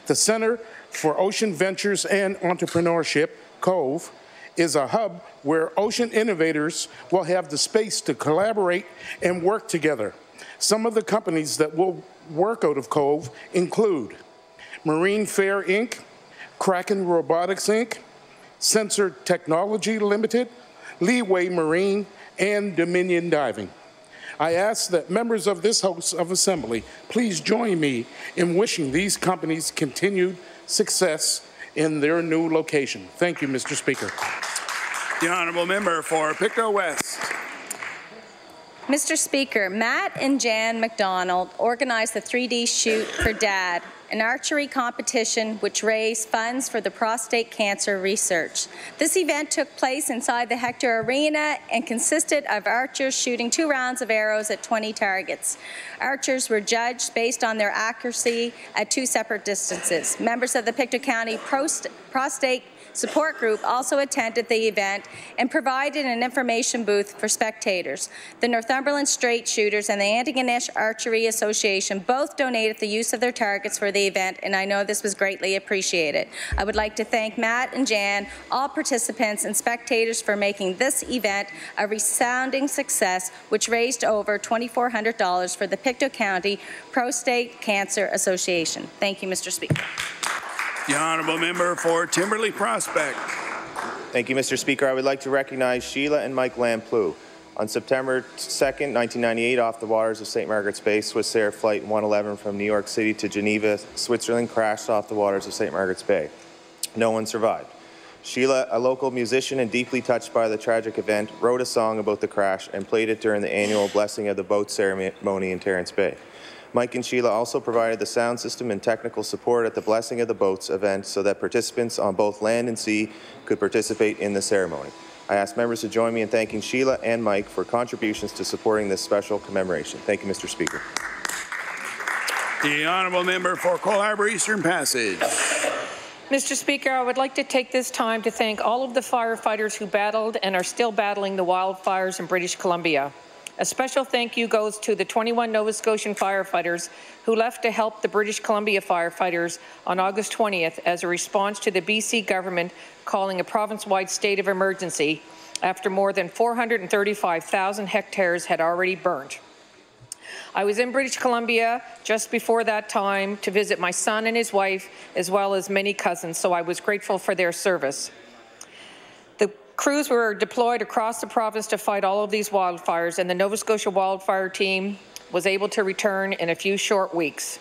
The Centre for Ocean Ventures and Entrepreneurship, COVE, is a hub where ocean innovators will have the space to collaborate and work together. Some of the companies that will work out of COVE include Marine Fair Inc., Kraken Robotics Inc., Sensor Technology Limited, Leeway Marine, and Dominion Diving. I ask that members of this House of Assembly please join me in wishing these companies continued success in their new location. Thank you, Mr. Speaker. The honourable member for Pictou West. Mr. Speaker, Matt and Jan McDonald organized the 3D Shoot for Dad, an archery competition which raised funds for the prostate cancer research. This event took place inside the Hector Arena and consisted of archers shooting 2 rounds of arrows at 20 targets. Archers were judged based on their accuracy at 2 separate distances. Members of the Pictou County Prostate Support Group also attended the event and provided an information booth for spectators. The Northumberland Straight Shooters and the Antigonish Archery Association both donated the use of their targets for the event, and I know this was greatly appreciated. I would like to thank Matt and Jan, all participants and spectators, for making this event a resounding success, which raised over $2,400 for the Pictou County Prostate Cancer Association. Thank you, Mr. Speaker. The honourable member for Timberley Prospect. Thank you, Mr. Speaker. I would like to recognize Sheila and Mike Lamplew. On September 2nd, 1998, off the waters of St. Margaret's Bay, Swissair Flight 111 from New York City to Geneva, Switzerland, crashed off the waters of St. Margaret's Bay. No one survived. Sheila, a local musician and deeply touched by the tragic event, wrote a song about the crash and played it during the annual blessing of the boat ceremony in Terrence Bay. Mike and Sheila also provided the sound system and technical support at the Blessing of the Boats event so that participants on both land and sea could participate in the ceremony. I ask members to join me in thanking Sheila and Mike for contributions to supporting this special commemoration. Thank you, Mr. Speaker. The honourable member for Cole Harbour Eastern Passage. Mr. Speaker, I would like to take this time to thank all of the firefighters who battled and are still battling the wildfires in British Columbia. A special thank you goes to the 21 Nova Scotian firefighters who left to help the British Columbia firefighters on August 20th as a response to the BC government calling a province-wide state of emergency after more than 435,000 hectares had already burned. I was in British Columbia just before that time to visit my son and his wife, as well as many cousins, so I was grateful for their service. The crews were deployed across the province to fight all of these wildfires, and the Nova Scotia wildfire team was able to return in a few short weeks.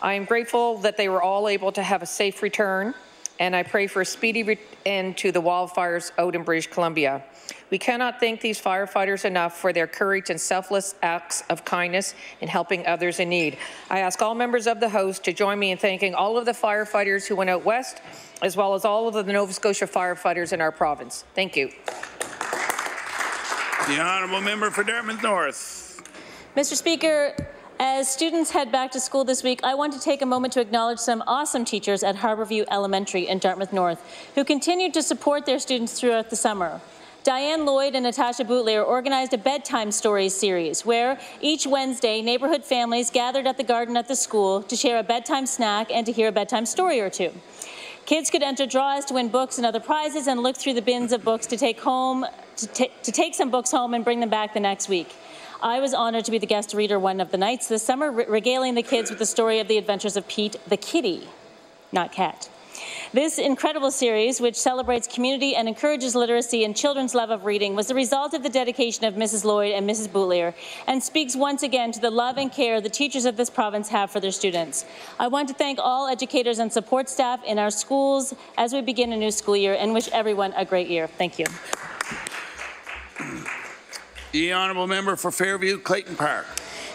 I am grateful that they were all able to have a safe return, and I pray for a speedy end to the wildfires out in British Columbia. We cannot thank these firefighters enough for their courage and selfless acts of kindness in helping others in need. I ask all members of the House to join me in thanking all of the firefighters who went out west, as well as all of the Nova Scotia firefighters in our province. Thank you. The honourable member for Dartmouth North. Mr. Speaker, as students head back to school this week, I want to take a moment to acknowledge some awesome teachers at Harbourview Elementary in Dartmouth North who continued to support their students throughout the summer. Diane Lloyd and Natasha Bootlayer organized a bedtime stories series where each Wednesday neighbourhood families gathered at the garden at the school to share a bedtime snack and to hear a bedtime story or two. Kids could enter draws to win books and other prizes and look through the bins of books to take some books home and bring them back the next week. I was honoured to be the guest reader one of the nights this summer, regaling the kids with the story of the adventures of Pete the kitty, not cat. This incredible series, which celebrates community and encourages literacy and children's love of reading, was the result of the dedication of Mrs. Lloyd and Mrs. Bootlayer and speaks once again to the love and care the teachers of this province have for their students. I want to thank all educators and support staff in our schools as we begin a new school year and wish everyone a great year. Thank you. The honourable member for Fairview, Clayton Park.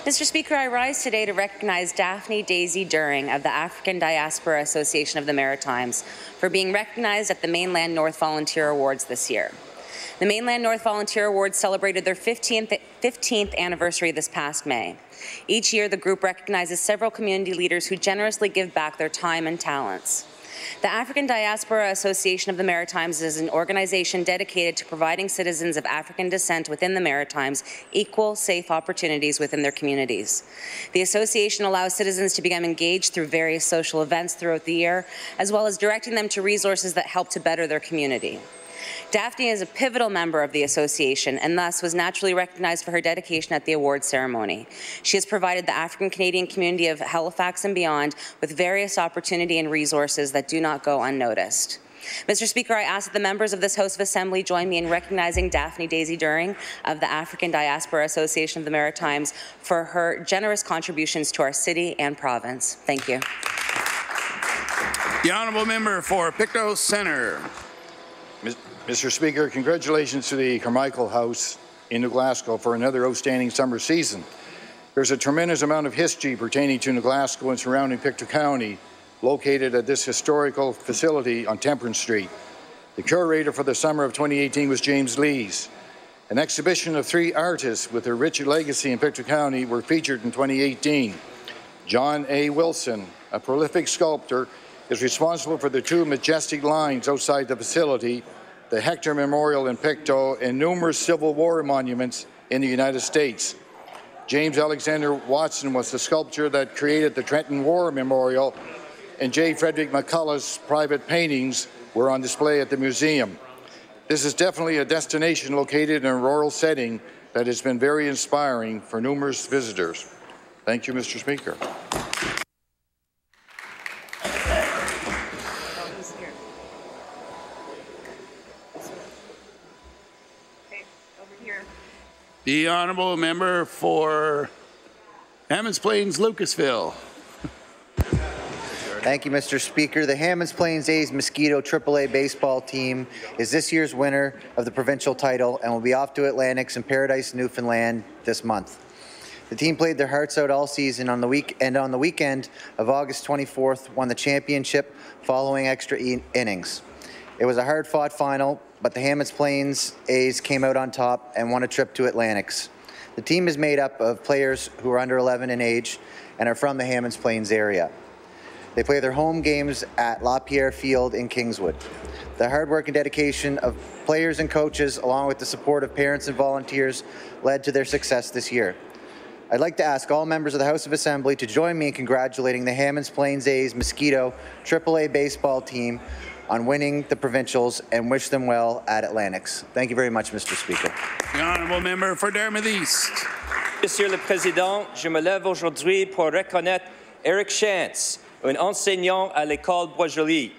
Mr. Speaker, I rise today to recognize Daphne Daisy During of the African Diaspora Association of the Maritimes for being recognized at the Mainland North Volunteer Awards this year. The Mainland North Volunteer Awards celebrated their 15th anniversary this past May. Each year, the group recognizes several community leaders who generously give back their time and talents. The African Diaspora Association of the Maritimes is an organization dedicated to providing citizens of African descent within the Maritimes equal, safe opportunities within their communities. The association allows citizens to become engaged through various social events throughout the year, as well as directing them to resources that help to better their community. Daphne is a pivotal member of the association and thus was naturally recognized for her dedication at the awards ceremony. She has provided the African Canadian community of Halifax and beyond with various opportunity and resources that do not go unnoticed. Mr. Speaker, I ask that the members of this House of Assembly join me in recognizing Daphne Daisy During of the African Diaspora Association of the Maritimes for her generous contributions to our city and province. Thank you. The honourable member for Pictou Centre. Mr. Speaker, congratulations to the Carmichael House in New Glasgow for another outstanding summer season. There's a tremendous amount of history pertaining to New Glasgow and surrounding Pictou County located at this historical facility on Temperance Street. The curator for the summer of 2018 was James Lees. An exhibition of 3 artists with a rich legacy in Pictou County were featured in 2018. John A. Wilson, a prolific sculptor, is responsible for the 2 majestic lines outside the facility, the Hector Memorial in Pictou, and numerous Civil War monuments in the United States. James Alexander Watson was the sculptor that created the Trenton War Memorial, and J. Frederick McCullough's private paintings were on display at the museum. This is definitely a destination located in a rural setting that has been very inspiring for numerous visitors. Thank you, Mr. Speaker. The honourable member for Hammonds Plains, Lucasville. Thank you, Mr. Speaker. The Hammonds Plains A's Mosquito AAA baseball team is this year's winner of the provincial title and will be off to Atlantics in Paradise, Newfoundland this month. The team played their hearts out all season on the weekend of August 24th, won the championship following extra innings. It was a hard-fought final, but the Hammonds Plains A's came out on top and won a trip to Atlantics. The team is made up of players who are under 11 in age and are from the Hammonds Plains area. They play their home games at LaPierre Field in Kingswood. The hard work and dedication of players and coaches, along with the support of parents and volunteers, led to their success this year. I'd like to ask all members of the House of Assembly to join me in congratulating the Hammonds Plains A's Mosquito AAA baseball team on winning the provincials and wish them well at Atlantics. Thank you very much, Mr. Speaker. The honourable member for Dartmouth East. Monsieur le Président, je me lève aujourd'hui pour reconnaître Eric Chance, un enseignant à l'école Bois-Joli.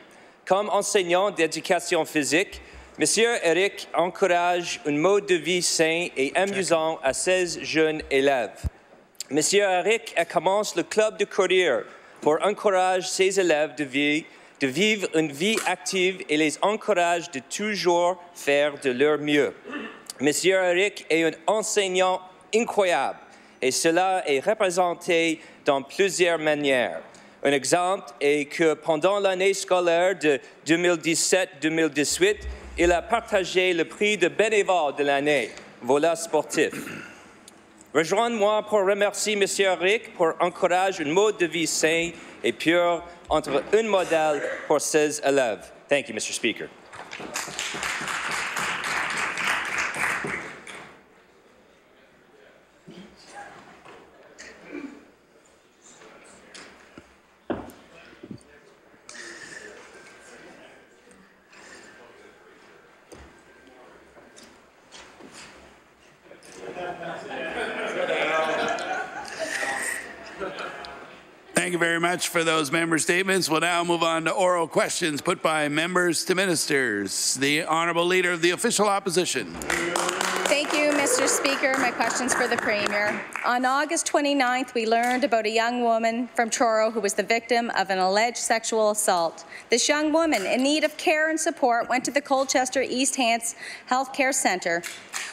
Comme enseignant d'éducation physique, Monsieur Eric encourage un mode de vie sain et amusant à ses jeunes élèves. Monsieur Eric commence le club de courir pour encourager ses élèves de vivre une vie active et les encourage de toujours faire de leur mieux. Monsieur Eric est un enseignant incroyable et cela est représenté dans plusieurs manières. Un exemple est que pendant l'année scolaire de 2017-2018, il a partagé le prix de bénévole de l'année, Vola sportif. Rejoignez-moi pour remercier M. Eric pour encourager un mode de vie sain et pur entre un modèle pour ses élèves. Thank you, Mr. Speaker. Thank you very much for those member statements. We'll now move on to oral questions put by members to ministers. The Honourable Leader of the Official Opposition. Thank you, Mr. Speaker. My question's for the Premier. On August 29th, we learned about a young woman from Truro who was the victim of an alleged sexual assault. This young woman, in need of care and support, went to the Colchester East Hants Health Care Centre,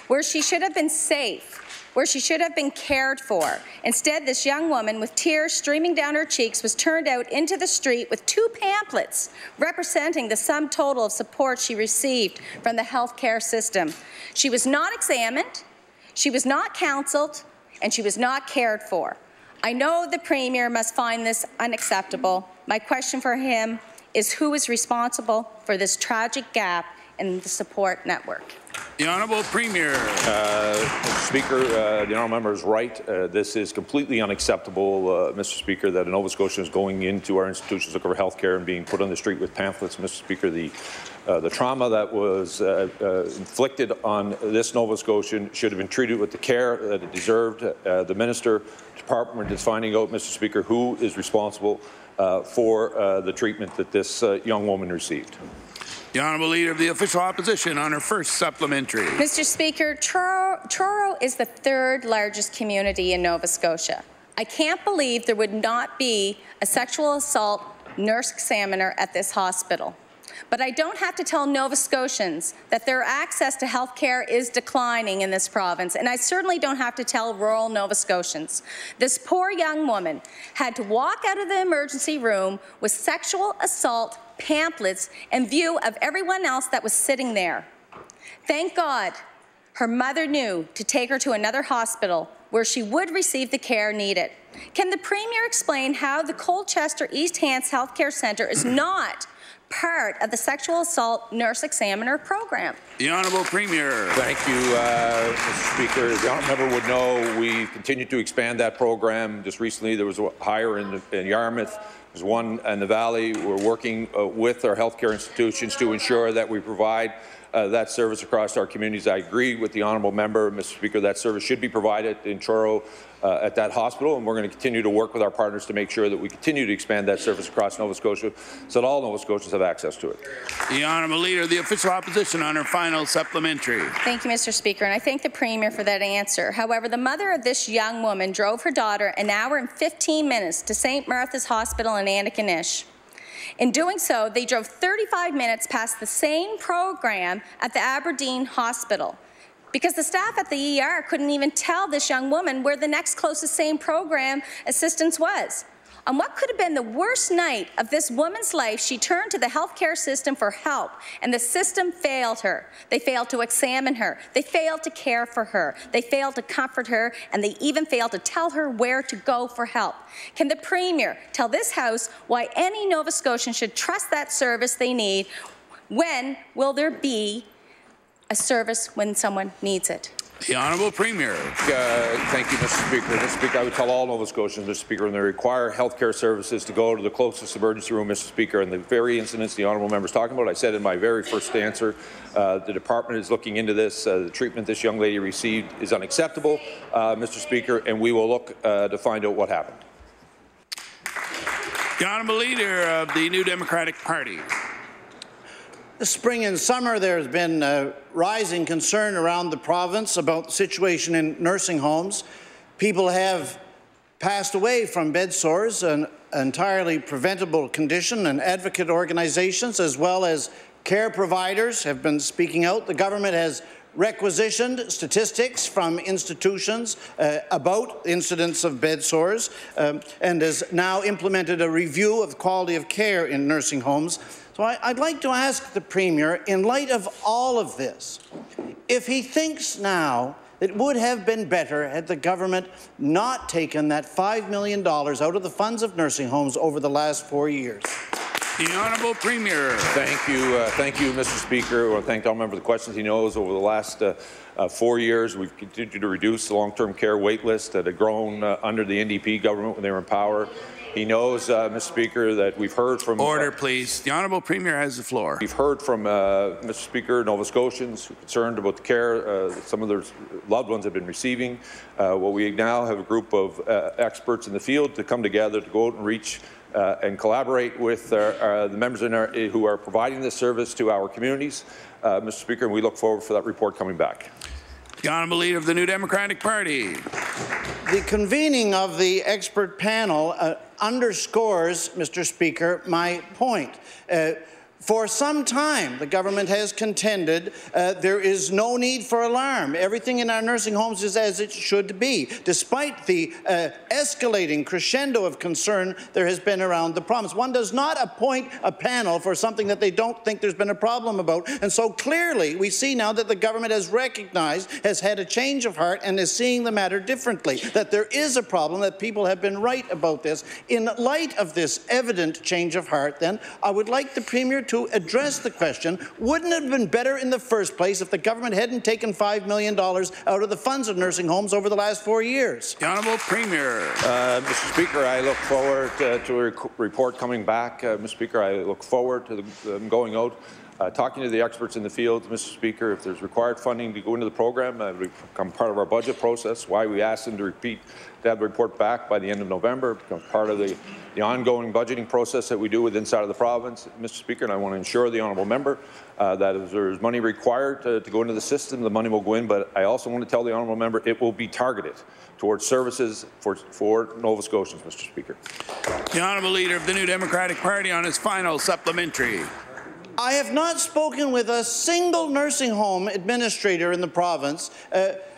where she should have been safe, where she should have been cared for. Instead, this young woman, with tears streaming down her cheeks, was turned out into the street with 2 pamphlets representing the sum total of support she received from the healthcare system. She was not examined, she was not counselled, and she was not cared for. I know the Premier must find this unacceptable. My question for him is, who is responsible for this tragic gap in the support network? The Honourable Premier. Mr. Speaker, the honourable member is right. This is completely unacceptable, Mr. Speaker, that a Nova Scotian is going into our institutions looking for health care and being put on the street with pamphlets. Mr. Speaker, the trauma that was inflicted on this Nova Scotian should have been treated with the care that it deserved. The Minister Department is finding out, Mr. Speaker, who is responsible for the treatment that this young woman received. The Honourable Leader of the Official Opposition on her first supplementary. Mr. Speaker, Truro is the 3rd largest community in Nova Scotia. I can't believe there would not be a sexual assault nurse examiner at this hospital. But I don't have to tell Nova Scotians that their access to health care is declining in this province, and I certainly don't have to tell rural Nova Scotians. This poor young woman had to walk out of the emergency room with sexual assault pamphlets in view of everyone else that was sitting there. Thank God her mother knew to take her to another hospital where she would receive the care needed. Can the Premier explain how the Colchester East Hants Health Care Centre is not part of the sexual assault nurse examiner program? The Honourable Premier. Thank you, Mr. Speaker. The honourable member would know we continue to expand that program. Just recently there was a hire in Yarmouth. There's one in the Valley. We're working with our healthcare institutions to ensure that we provide that service across our communities. I agree with the honourable member, Mr. Speaker, that service should be provided in Truro at that hospital, and we're going to continue to work with our partners to make sure that we continue to expand that service across Nova Scotia so that all Nova Scotians have access to it. The Honourable Leader of the Official Opposition on her final supplementary. Thank you, Mr. Speaker, and I thank the Premier for that answer. However, the mother of this young woman drove her daughter an hour and 15 minutes to St. Martha's Hospital in Antigonish. In doing so, they drove 35 minutes past the same program at the Aberdeen Hospital, because the staff at the ER couldn't even tell this young woman where the next closest same program assistance was. On what could have been the worst night of this woman's life, she turned to the healthcare system for help, and the system failed her. They failed to examine her. They failed to care for her. They failed to comfort her, and they even failed to tell her where to go for help. Can the Premier tell this House why any Nova Scotian should trust that service they need When will there be a service when someone needs it? The Honourable Premier. Thank you, Mr. Speaker. Mr. Speaker, I would tell all Nova Scotians, Mr. Speaker, when they require healthcare services to go to the closest emergency room, Mr. Speaker, and the very incidents the Honourable Member is talking about, I said in my very first answer, the Department is looking into this. The treatment this young lady received is unacceptable, Mr. Speaker, and we will look to find out what happened. The Honourable Leader of the New Democratic Party. This spring and summer, there's been rising concern around the province about the situation in nursing homes. People have passed away from bed sores, an entirely preventable condition, and advocate organizations as well as care providers have been speaking out. The government has requisitioned statistics from institutions about incidents of bed sores and has now implemented a review of the quality of care in nursing homes. So I'd like to ask the Premier, in light of all of this, if he thinks now that it would have been better had the government not taken that $5 million out of the funds of nursing homes over the last 4 years. The Honourable Premier. Thank you, Mr. Speaker. I want to thank the Honourable Member for the questions. He knows over the last 4 years we've continued to reduce the long-term care wait list that had grown under the NDP government when they were in power. He knows, Mr. Speaker, that we've heard from... Order, please. The Honourable Premier has the floor. We've heard from, Mr. Speaker, Nova Scotians who are concerned about the care some of their loved ones have been receiving. Well, we now have a group of experts in the field to come together to go out and reach and collaborate with the members who are providing this service to our communities, Mr. Speaker, and we look forward for that report coming back. The Honourable Leader of the New Democratic Party. The convening of the expert panel underscores, Mr. Speaker, my point. For some time, the government has contended there is no need for alarm. Everything in our nursing homes is as it should be, despite the escalating crescendo of concern there has been around the province. One does not appoint a panel for something that they don't think there's been a problem about. And so clearly, we see now that the government has recognized, has had a change of heart, and is seeing the matter differently, that there is a problem, that people have been right about this. In light of this evident change of heart, then, I would like the Premier to address the question, wouldn't it have been better in the first place if the government hadn't taken $5 million out of the funds of nursing homes over the last 4 years? The Honourable Premier. Mr. Speaker, I look forward to a report coming back. Mr. Speaker, I look forward to them going out, talking to the experts in the field. Mr. Speaker, if there's required funding to go into the program, it will become part of our budget process. Why we asked them to have the report back by the end of November, become part of the ongoing budgeting process that we do inside of the province, Mr. Speaker, and I want to ensure the Honourable Member that if there's money required to go into the system, the money will go in, but I also want to tell the Honourable Member it will be targeted towards services for Nova Scotians, Mr. Speaker. The Honourable Leader of the New Democratic Party on his final supplementary. I have not spoken with a single nursing home administrator in the province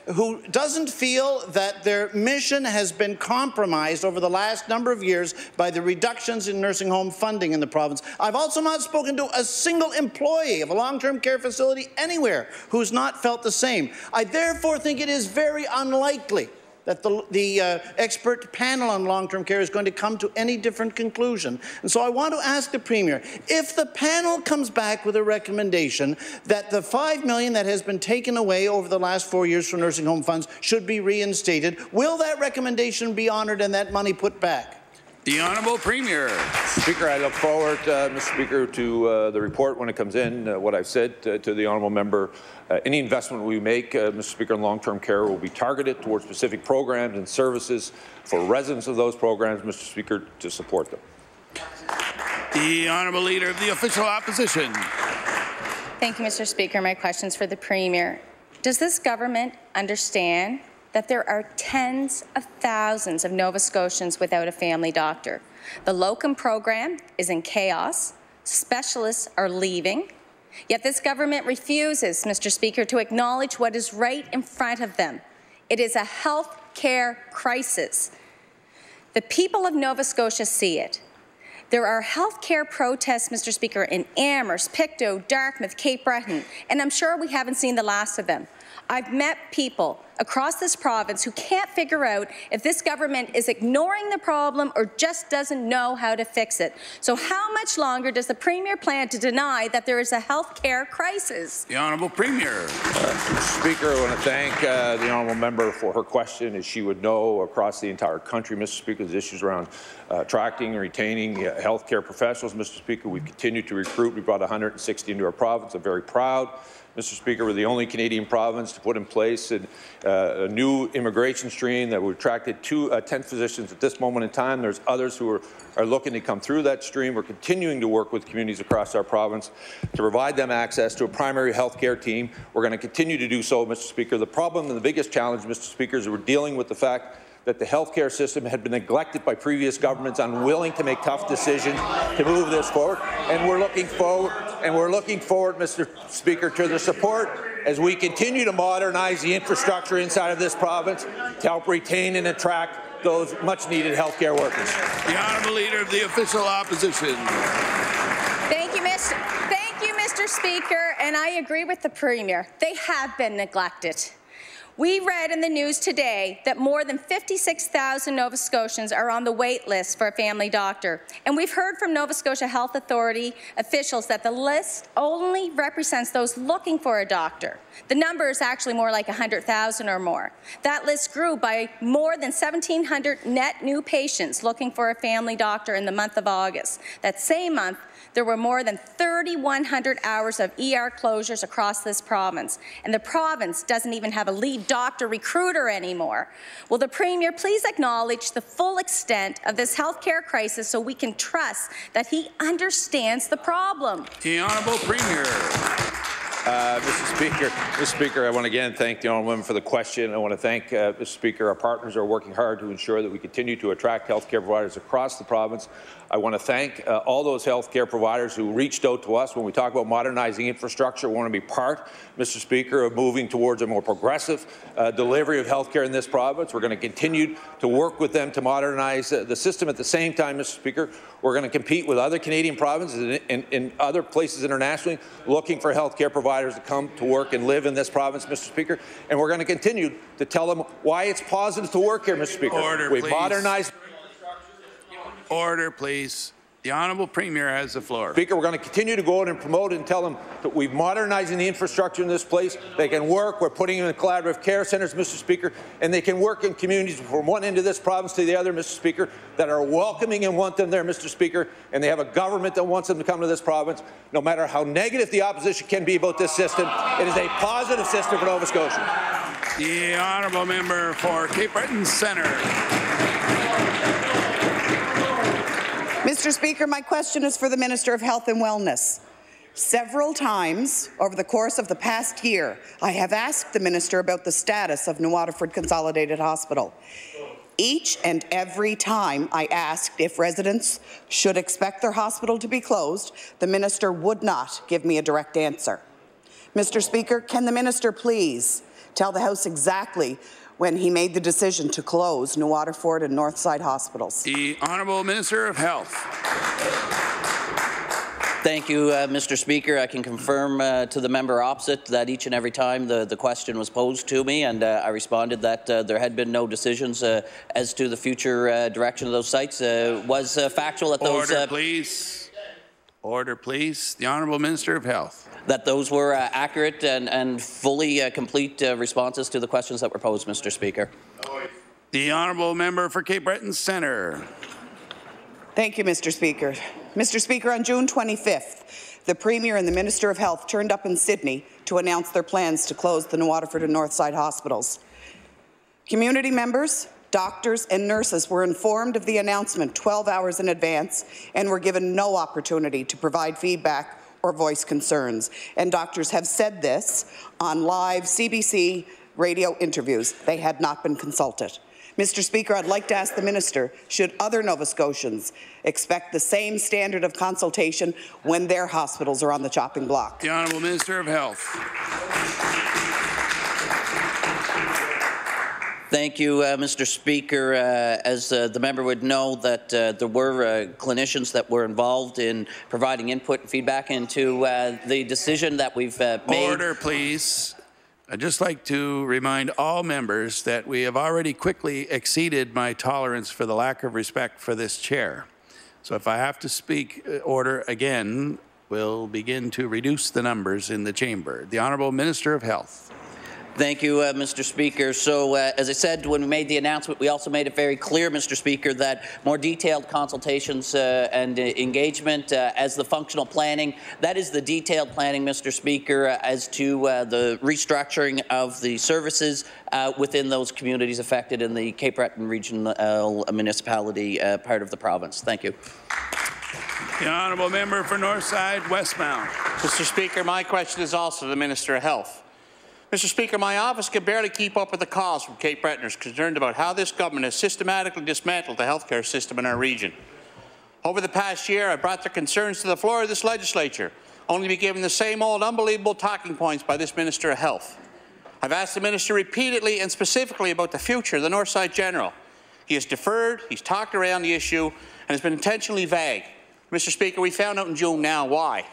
who doesn't feel that their mission has been compromised over the last number of years by the reductions in nursing home funding in the province. I've also not spoken to a single employee of a long-term care facility anywhere who's not felt the same. I therefore think it is very unlikely that the expert panel on long-term care is going to come to any different conclusion. And so I want to ask the Premier, if the panel comes back with a recommendation that the $5 million that has been taken away over the last 4 years from nursing home funds should be reinstated, will that recommendation be honoured and that money put back? The Honourable Premier. Speaker, I look forward, Mr. Speaker, to the report when it comes in. What I've said to the Honourable Member, any investment we make, Mr. Speaker, in long-term care will be targeted towards specific programs and services for residents of those programs, Mr. Speaker, to support them. The Honourable Leader of the Official Opposition. Thank you, Mr. Speaker. My question's for the Premier. Does this government understand that there are tens of thousands of Nova Scotians without a family doctor? The locum program is in chaos. Specialists are leaving. Yet this government refuses, Mr. Speaker, to acknowledge what is right in front of them. It is a health care crisis. The people of Nova Scotia see it. There are health care protests, Mr. Speaker, in Amherst, Pictou, Dartmouth, Cape Breton, and I'm sure we haven't seen the last of them. I've met people across this province who can't figure out if this government is ignoring the problem or just doesn't know how to fix it. So how much longer does the Premier plan to deny that there is a health care crisis? The Honourable Premier. Mr. Speaker, I want to thank the honourable member for her question. As she would know, across the entire country, Mr. Speaker, there's issues around attracting and retaining healthcare professionals. Mr. Speaker, we've continued to recruit. We brought 160 into our province. I'm very proud. Mr. Speaker, we're the only Canadian province to put in place a new immigration stream that we've attracted 10 physicians at this moment in time. There's others who are looking to come through that stream. We're continuing to work with communities across our province to provide them access to a primary health care team. We're going to continue to do so, Mr. Speaker. The problem and the biggest challenge, Mr. Speaker, is we're dealing with the fact that the healthcare system had been neglected by previous governments, unwilling to make tough decisions to move this forward. And we're looking forward, Mr. Speaker, to the support as we continue to modernize the infrastructure inside of this province to help retain and attract those much-needed healthcare workers. The Honourable Leader of the Official Opposition. Thank you, Mr. Speaker, and I agree with the Premier. They have been neglected. We read in the news today that more than 56,000 Nova Scotians are on the wait list for a family doctor. And we've heard from Nova Scotia Health Authority officials that the list only represents those looking for a doctor. The number is actually more like 100,000 or more. That list grew by more than 1,700 net new patients looking for a family doctor in the month of August. That same month, there were more than 3,100 hours of ER closures across this province, and the province doesn't even have a lead doctor recruiter anymore. Will the Premier please acknowledge the full extent of this healthcare crisis so we can trust that he understands the problem? The Honourable Premier. Mr. Speaker, I want to again thank the honourable member for the question. I want to thank, Mr. Speaker, our partners are working hard to ensure that we continue to attract healthcare providers across the province. I want to thank all those healthcare providers who reached out to us when we talk about modernizing infrastructure. We want to be part, Mr. Speaker, of moving towards a more progressive delivery of healthcare in this province. We're going to continue to work with them to modernize the system. At the same time, Mr. Speaker, we're going to compete with other Canadian provinces and in other places internationally looking for healthcare providers to come to work and live in this province, Mr. Speaker. And we're going to continue to tell them why it's positive to work here, Mr. Speaker. Order, We've please. modernized. Order, please. The Honourable Premier has the floor. Speaker, we're going to continue to go out and promote and tell them that we're modernizing the infrastructure in this place. They can work. We're putting them in collaborative care centres, Mr. Speaker, and they can work in communities from one end of this province to the other, Mr. Speaker, that are welcoming and want them there, Mr. Speaker, and they have a government that wants them to come to this province. No matter how negative the opposition can be about this system, it is a positive system for Nova Scotia. The Honourable Member for Cape Breton Centre. Mr. Speaker, my question is for the Minister of Health and Wellness. Several times over the course of the past year, I have asked the Minister about the status of New Waterford Consolidated Hospital. Each and every time I asked if residents should expect their hospital to be closed, the Minister would not give me a direct answer. Mr. Speaker, can the Minister please tell the House exactly when he made the decision to close New Waterford and Northside hospitals? The Honourable Minister of Health. Thank you, Mr. Speaker. I can confirm to the member opposite that each and every time the question was posed to me, and I responded that there had been no decisions as to the future direction of those sites. Was factual that those... Order, please. Order, please. The Honourable Minister of Health. That those were accurate and fully complete responses to the questions that were posed, Mr. Speaker. The Honourable Member for Cape Breton Centre. Thank you, Mr. Speaker. Mr. Speaker, on June 25th, the Premier and the Minister of Health turned up in Sydney to announce their plans to close the New Waterford and Northside hospitals. Community members, doctors and nurses were informed of the announcement 12 hours in advance and were given no opportunity to provide feedback or voice concerns. And doctors have said this on live CBC radio interviews. They had not been consulted. Mr. Speaker, I'd like to ask the Minister, should other Nova Scotians expect the same standard of consultation when their hospitals are on the chopping block? The Honourable Minister of Health. Thank you, Mr. Speaker. As the member would know, that there were clinicians that were involved in providing input and feedback into the decision that we've made. Order, please. I'd just like to remind all members that we have already quickly exceeded my tolerance for the lack of respect for this chair. So if I have to speak order again, we'll begin to reduce the numbers in the chamber. The Honourable Minister of Health. Thank you, Mr. Speaker. So, as I said when we made the announcement, we also made it very clear, Mr. Speaker, that more detailed consultations and engagement as the functional planning, that is the detailed planning, Mr. Speaker, as to the restructuring of the services within those communities affected in the Cape Breton Regional Municipality part of the province. Thank you. The Honourable Member for Northside Westmount. Mr. Speaker, my question is also to the Minister of Health. Mr. Speaker, my office can barely keep up with the calls from Cape Bretoners concerned about how this government has systematically dismantled the healthcare system in our region. Over the past year, I brought their concerns to the floor of this legislature, only to be given the same old unbelievable talking points by this Minister of Health. I've asked the Minister repeatedly and specifically about the future of the Northside General. He has deferred, he's talked around the issue, and has been intentionally vague. Mr. Speaker, we found out in June now why.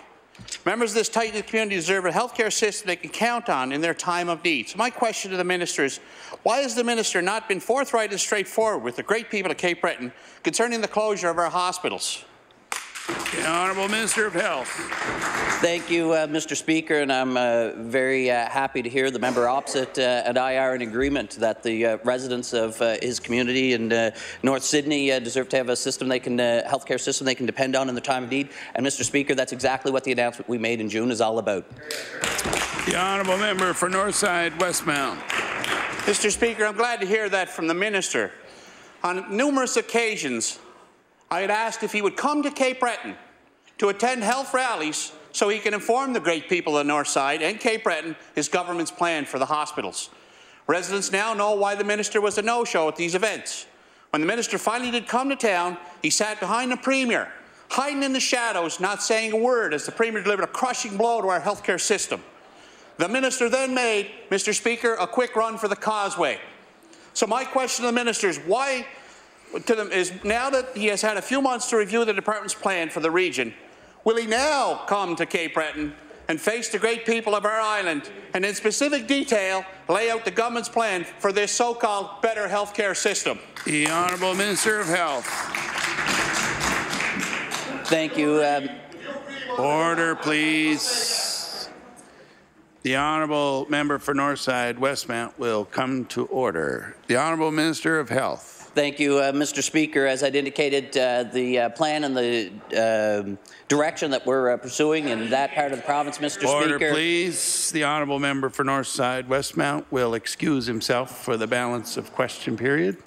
Members of this tight-knit community deserve a healthcare system they can count on in their time of need. So my question to the Minister is, why has the Minister not been forthright and straightforward with the great people of Cape Breton concerning the closure of our hospitals? The Honourable Minister of Health. Thank you, Mr. Speaker, and I'm very happy to hear the member opposite and I are in agreement that the residents of his community in North Sydney deserve to have a system they can, healthcare system they can depend on in the time of need. And Mr. Speaker, that's exactly what the announcement we made in June is all about. The Honourable Member for Northside Westmount. Mr. Speaker, I'm glad to hear that from the Minister. On numerous occasions, I had asked if he would come to Cape Breton to attend health rallies so he can inform the great people of the North Side and Cape Breton his government's plan for the hospitals. Residents now know why the Minister was a no-show at these events. When the Minister finally did come to town, he sat behind the Premier, hiding in the shadows, not saying a word as the Premier delivered a crushing blow to our healthcare system. The Minister then made, Mr. Speaker, a quick run for the causeway. So my question to the Minister is why now that he has had a few months to review the department's plan for the region, will he now come to Cape Breton and face the great people of our island and in specific detail lay out the government's plan for this so-called better healthcare system? The Honourable Minister of Health. Thank you. Order, please. The Honourable Member for Northside Westmount will come to order. The Honourable Minister of Health. Thank you, Mr. Speaker. As I'd indicated, the plan and the direction that we're pursuing in that part of the province, Mr. Order, Speaker. please. The Honourable Member for Northside Westmount will excuse himself for the balance of question period.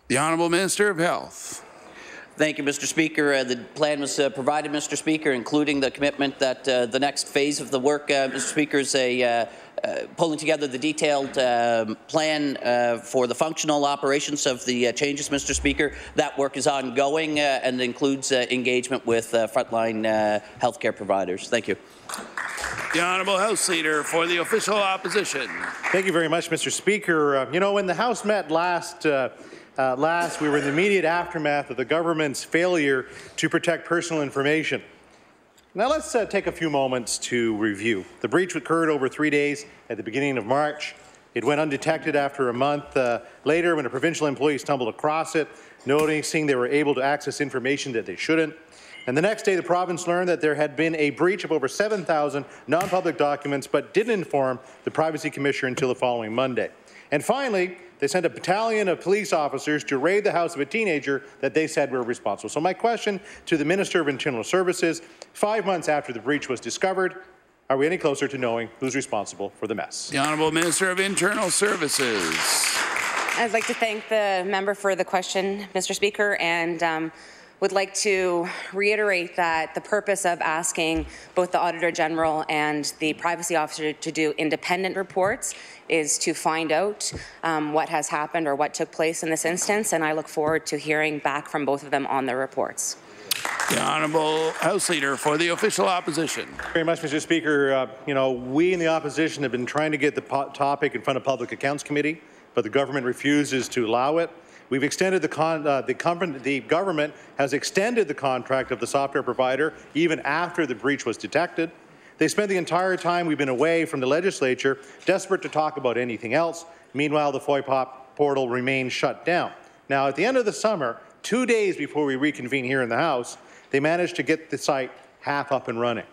The Honourable Minister of Health. Thank you, Mr. Speaker. The plan was provided, Mr. Speaker, including the commitment that the next phase of the work, Mr. Speaker, is pulling together the detailed plan for the functional operations of the changes, Mr. Speaker. That work is ongoing and includes engagement with frontline healthcare providers. Thank you. The Honourable House Leader for the Official Opposition. Thank you very much, Mr. Speaker. You know, when the House met last, we were in the immediate aftermath of the government's failure to protect personal information. Now let's take a few moments to review. The breach occurred over 3 days at the beginning of March. It went undetected after a month later when a provincial employee stumbled across it, noticing they were able to access information that they shouldn't. And the next day, the province learned that there had been a breach of over 7,000 non-public documents, but didn't inform the Privacy Commissioner until the following Monday. And finally, they sent a battalion of police officers to raid the house of a teenager that they said were responsible. So my question to the Minister of Internal Services, 5 months after the breach was discovered, are we any closer to knowing who's responsible for the mess? The Honourable Minister of Internal Services. I'd like to thank the member for the question, Mr. Speaker, and would like to reiterate that the purpose of asking both the Auditor General and the Privacy Officer to do independent reports is to find out what has happened or what took place in this instance, and I look forward to hearing back from both of them on their reports. The Honourable House Leader for the Official Opposition. Very much, Mr. Speaker. You know, we in the opposition have been trying to get the topic in front of Public Accounts Committee, but the government refuses to allow it. We've extended the government has extended the contract of the software provider even after the breach was detected. They spent the entire time we've been away from the legislature desperate to talk about anything else. Meanwhile, the FOIPOP portal remains shut down. Now, at the end of the summer, 2 days before we reconvene here in the House, they managed to get the site half up and running.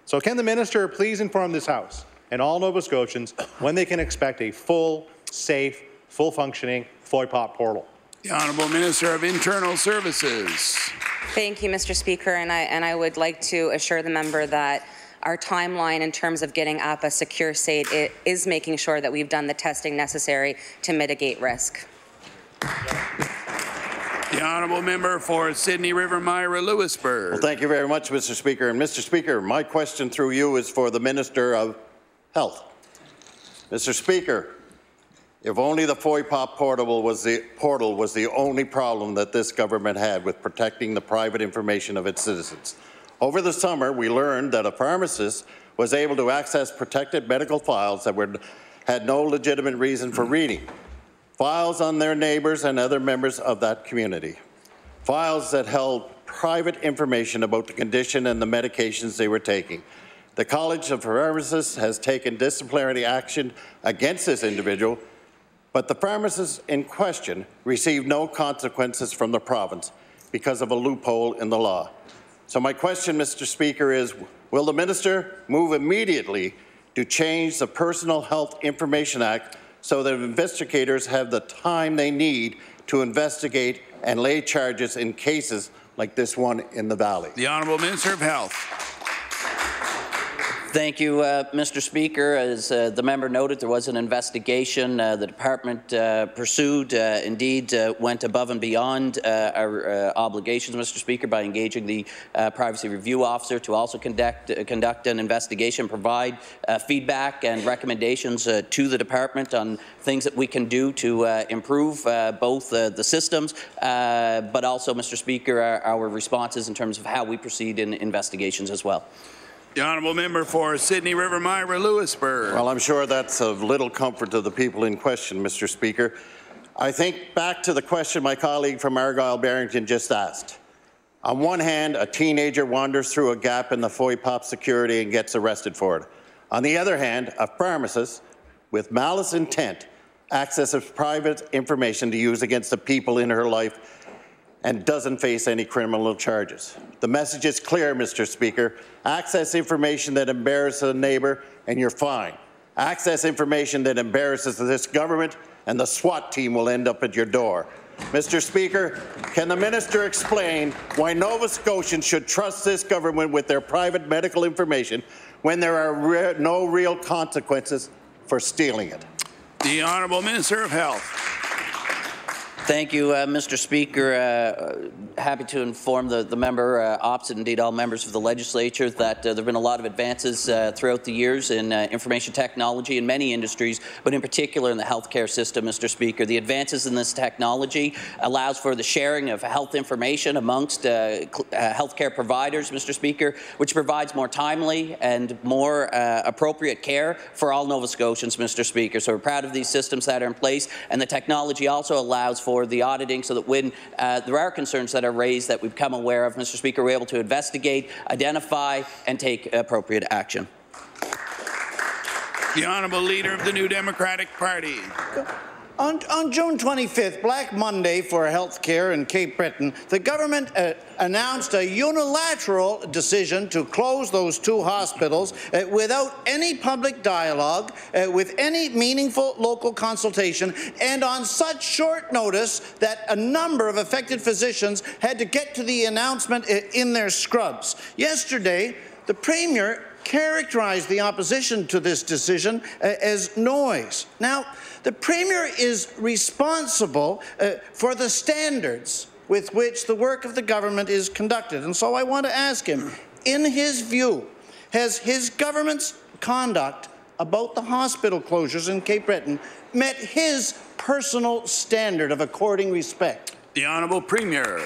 So can the minister please inform this House and all Nova Scotians when they can expect a full, safe, full-functioning FOIPOP portal? The Honourable Minister of Internal Services. Thank you, Mr. Speaker, and I would like to assure the member that our timeline in terms of getting up a secure site is making sure that we've done the testing necessary to mitigate risk. The Honourable Member for Sydney River Myra Lewisburg. Well, thank you very much, Mr. Speaker. And Mr. Speaker, my question through you is for the Minister of Health. Mr. Speaker, if only the FOIPOP portal was the only problem that this government had with protecting the private information of its citizens. Over the summer, we learned that a pharmacist was able to access protected medical files that had no legitimate reason for reading. Files on their neighbours and other members of that community. Files that held private information about the condition and the medications they were taking. The College of Pharmacists has taken disciplinary action against this individual, but the pharmacist in question received no consequences from the province because of a loophole in the law. So my question, Mr. Speaker, is will the minister move immediately to change the Personal Health Information Act so that investigators have the time they need to investigate and lay charges in cases like this one in the Valley? The Honourable Minister of Health. Thank you, Mr. Speaker. As the member noted, there was an investigation the department pursued, indeed went above and beyond our obligations, Mr. Speaker, by engaging the Privacy Review Officer to also conduct an investigation, provide feedback and recommendations to the department on things that we can do to improve both the systems, but also, Mr. Speaker, our responses in terms of how we proceed in investigations as well. The Honourable Member for Sydney River Myra Lewisburg. Well, I'm sure that's of little comfort to the people in question, Mr. Speaker. I think back to the question my colleague from Argyll-Barrington just asked. On one hand, a teenager wanders through a gap in the FOIPOP security and gets arrested for it. On the other hand, a pharmacist with malice intent accesses private information to use against the people in her life and doesn't face any criminal charges. The message is clear, Mr. Speaker. Access information that embarrasses a neighbour and you're fine. Access information that embarrasses this government and the SWAT team will end up at your door. Mr. Speaker, can the minister explain why Nova Scotians should trust this government with their private medical information when there are no real consequences for stealing it? The Honourable Minister of Health. Thank you, Mr. Speaker. Happy to inform the member opposite, indeed all members of the legislature, that there have been a lot of advances throughout the years in information technology in many industries, but in particular in the healthcare system, Mr. Speaker. The advances in this technology allows for the sharing of health information amongst healthcare providers, Mr. Speaker, which provides more timely and more appropriate care for all Nova Scotians, Mr. Speaker. So we're proud of these systems that are in place, and the technology also allows for the auditing so that when there are concerns that are raised that we've become aware of, Mr. Speaker, we're able to investigate, identify, and take appropriate action. The Honourable Leader of the New Democratic Party. On June 25th, Black Monday for healthcare in Cape Breton, the government announced a unilateral decision to close those two hospitals without any public dialogue, with any meaningful local consultation, and on such short notice that a number of affected physicians had to get to the announcement in their scrubs. Yesterday, the Premier characterized the opposition to this decision as noise. Now, the Premier is responsible for the standards with which the work of the government is conducted. And so I want to ask him, in his view, has his government's conduct about the hospital closures in Cape Breton met his personal standard of according respect? The Honourable Premier.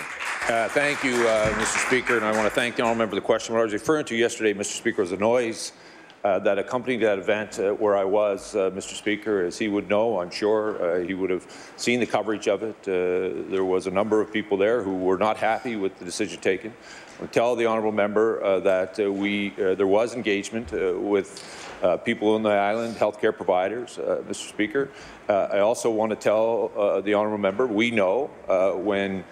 Thank you, Mr. Speaker, and I want to thank the honourable member for the question. What I was referring to yesterday, Mr. Speaker, was the noise that accompanied that event where I was, Mr. Speaker. As he would know, I'm sure he would have seen the coverage of it. There was a number of people there who were not happy with the decision taken. I tell the honourable member that there was engagement with people in the island, healthcare providers, Mr. Speaker. I also want to tell the honourable member we know when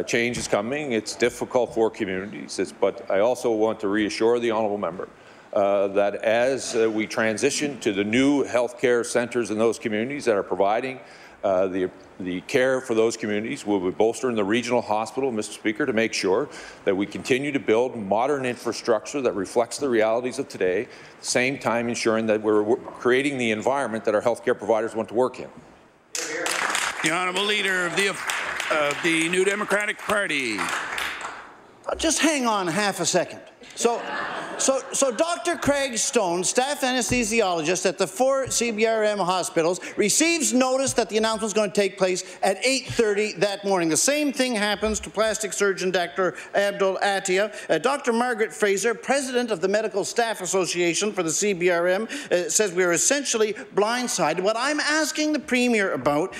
change is coming, it's difficult for communities. But I also want to reassure the honourable member that as we transition to the new healthcare centres in those communities that are providing the care for those communities, we'll be bolstering the regional hospital, Mr. Speaker, to make sure that we continue to build modern infrastructure that reflects the realities of today, at the same time ensuring that we're creating the environment that our healthcare providers want to work in. The Honourable Leader of the New Democratic Party. Just hang on half a second. So Dr. Craig Stone, staff anesthesiologist at the 4 CBRM hospitals, receives notice that the announcement is going to take place at 8:30 that morning. The same thing happens to plastic surgeon Dr. Abdul Attia. Dr. Margaret Fraser, president of the Medical Staff Association for the CBRM, says we are essentially blindsided. What I'm asking the Premier about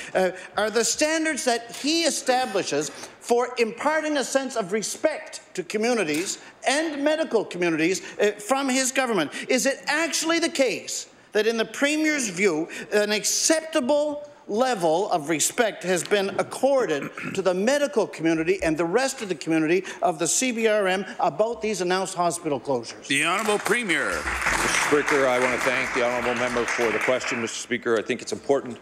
are the standards that he establishes for imparting a sense of respect to communities and medical communities from his government. Is it actually the case that in the Premier's view, an acceptable level of respect has been accorded to the medical community and the rest of the community of the CBRM about these announced hospital closures? The Honourable Premier. Mr. Speaker, I want to thank the honourable member for the question, Mr. Speaker. I think it's important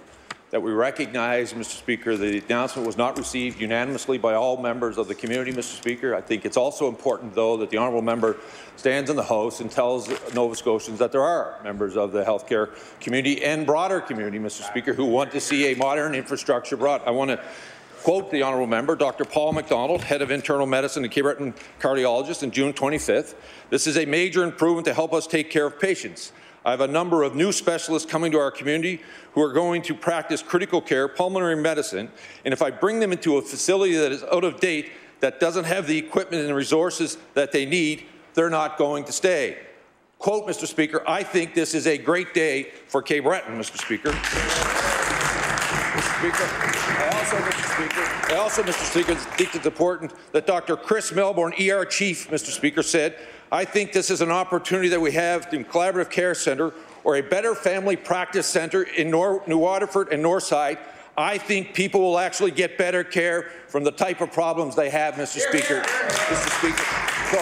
that we recognize, Mr. Speaker, the announcement was not received unanimously by all members of the community, Mr. Speaker. I think it's also important, though, that the honourable member stands in the House and tells Nova Scotians that there are members of the healthcare community and broader community, Mr. Speaker, who want to see a modern infrastructure brought. I want to quote the honourable member, Dr. Paul MacDonald, head of internal medicine and Cape Breton cardiologist, on June 25th. This is a major improvement to help us take care of patients. I have a number of new specialists coming to our community who are going to practice critical care, pulmonary medicine, and if I bring them into a facility that is out of date, that doesn't have the equipment and the resources that they need, they're not going to stay. Quote, Mr. Speaker, I think this is a great day for Cape Breton, Mr. Speaker. Mr. Speaker, I also, Mr. Speaker, think it's important that Dr. Chris Melbourne, ER Chief, Mr. Speaker, said, I think this is an opportunity that we have in Collaborative Care Centre or a better family practice centre in New Waterford and Northside. I think people will actually get better care from the type of problems they have, Mr. Speaker. Mr. Speaker. So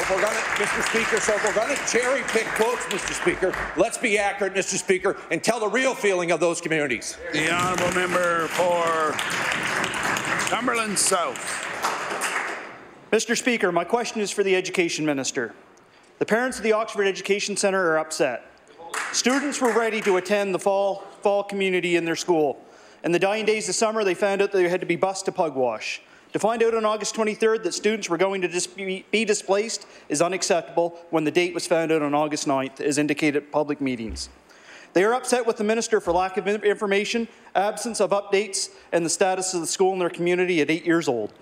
if we're going to cherry pick quotes, Mr. Speaker, let's be accurate, Mr. Speaker, and tell the real feeling of those communities. The honourable member for Cumberland South. Mr. Speaker, my question is for the Education Minister. The parents of the Oxford Education Centre are upset. Students were ready to attend the fall community in their school. In the dying days of summer, they found out they had to be bused to Pugwash. To find out on August 23rd that students were going to be displaced is unacceptable when the date was found out on August 9th, as indicated at public meetings. They are upset with the Minister for lack of information, absence of updates, and the status of the school in their community at 8 years old.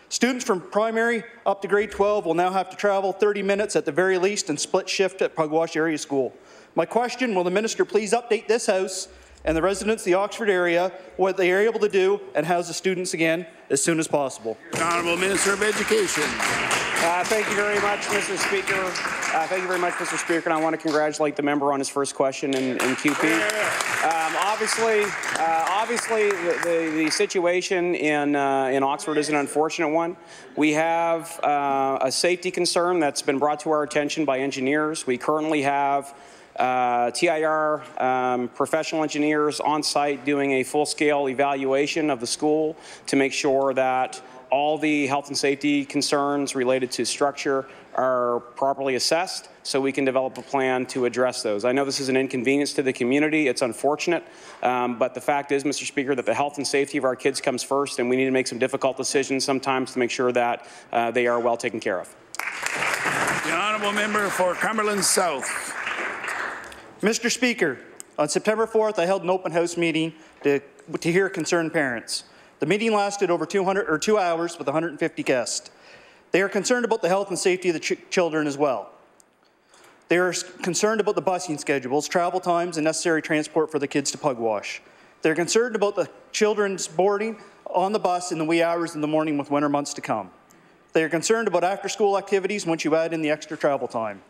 Students from primary up to grade 12 will now have to travel 30 minutes at the very least and split shift at Pugwash Area School. My question, will the Minister please update this House and the residents of the Oxford area what they are able to do and house the students again as soon as possible? Honourable Minister of Education. Thank you very much, Mr. Speaker. Thank you very much, Mr. Speaker, and I want to congratulate the member on his first question in QP. Obviously, the situation in Oxford is an unfortunate one. We have a safety concern that's been brought to our attention by engineers. We currently have TIR professional engineers on site doing a full-scale evaluation of the school to make sure that all the health and safety concerns related to structure are properly assessed so we can develop a plan to address those. I know this is an inconvenience to the community. It's unfortunate, but the fact is, Mr. Speaker, that the health and safety of our kids comes first, and we need to make some difficult decisions sometimes to make sure that they are well taken care of. The honourable member for Cumberland South. Mr. Speaker, on September 4th, I held an open house meeting to hear concerned parents. The meeting lasted over 2 hours with 150 guests. They are concerned about the health and safety of the children as well. They are concerned about the busing schedules, travel times, and necessary transport for the kids to Pugwash. They're concerned about the children's boarding on the bus in the wee hours in the morning with winter months to come. They are concerned about after-school activities once you add in the extra travel time.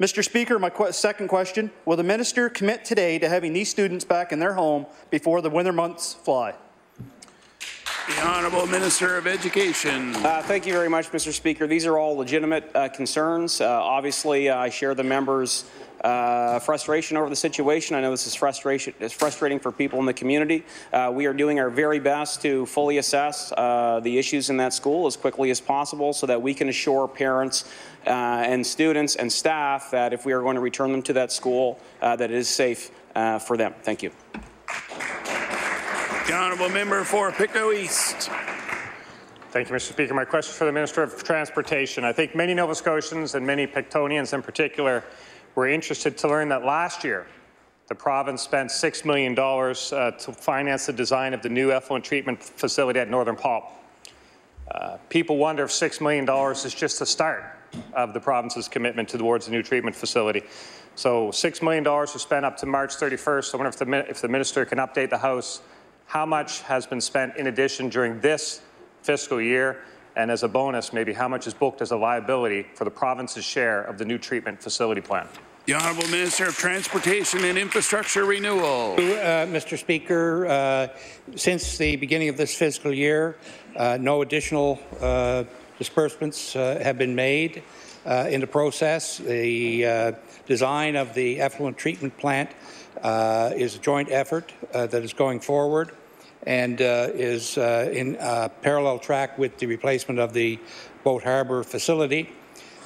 Mr. Speaker, my second question, will the minister commit today to having these students back in their home before the winter months fly? The Honourable Minister of Education. Thank you very much, Mr. Speaker. These are all legitimate concerns. Obviously, I share the members' frustration over the situation. I know this is frustrating for people in the community. We are doing our very best to fully assess the issues in that school as quickly as possible so that we can assure parents and students and staff that if we are going to return them to that school, that it is safe for them. Thank you. The Honourable Member for Pictou East. Thank you, Mr. Speaker. My question is for the Minister of Transportation. I think many Nova Scotians and many Pictonians in particular were interested to learn that last year the province spent $6 million to finance the design of the new effluent treatment facility at Northern Pulp. People wonder if $6 million is just the start of the province's commitment towards the new treatment facility. So $6 million was spent up to March 31st. I wonder if the minister can update the House how much has been spent in addition during this fiscal year, and as a bonus, maybe how much is booked as a liability for the province's share of the new treatment facility plan. The Honourable Minister of Transportation and Infrastructure Renewal. Mr. Speaker, since the beginning of this fiscal year, no additional disbursements have been made in the process. The design of the effluent treatment plant is a joint effort that is going forward and is in parallel track with the replacement of the Boat Harbour facility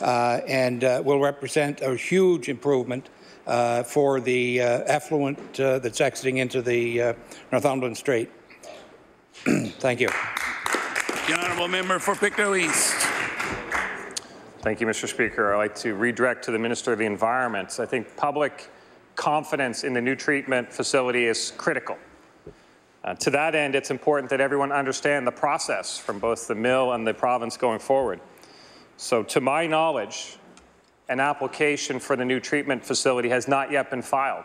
and will represent a huge improvement for the effluent that's exiting into the Northumberland Strait. Thank you. The Honourable Member for Pictou East. Thank you, Mr. Speaker. I'd like to redirect to the Minister of the Environment. I think public confidence in the new treatment facility is critical. To that end, it's important that everyone understand the process from both the mill and the province going forward. So to my knowledge, an application for the new treatment facility has not yet been filed.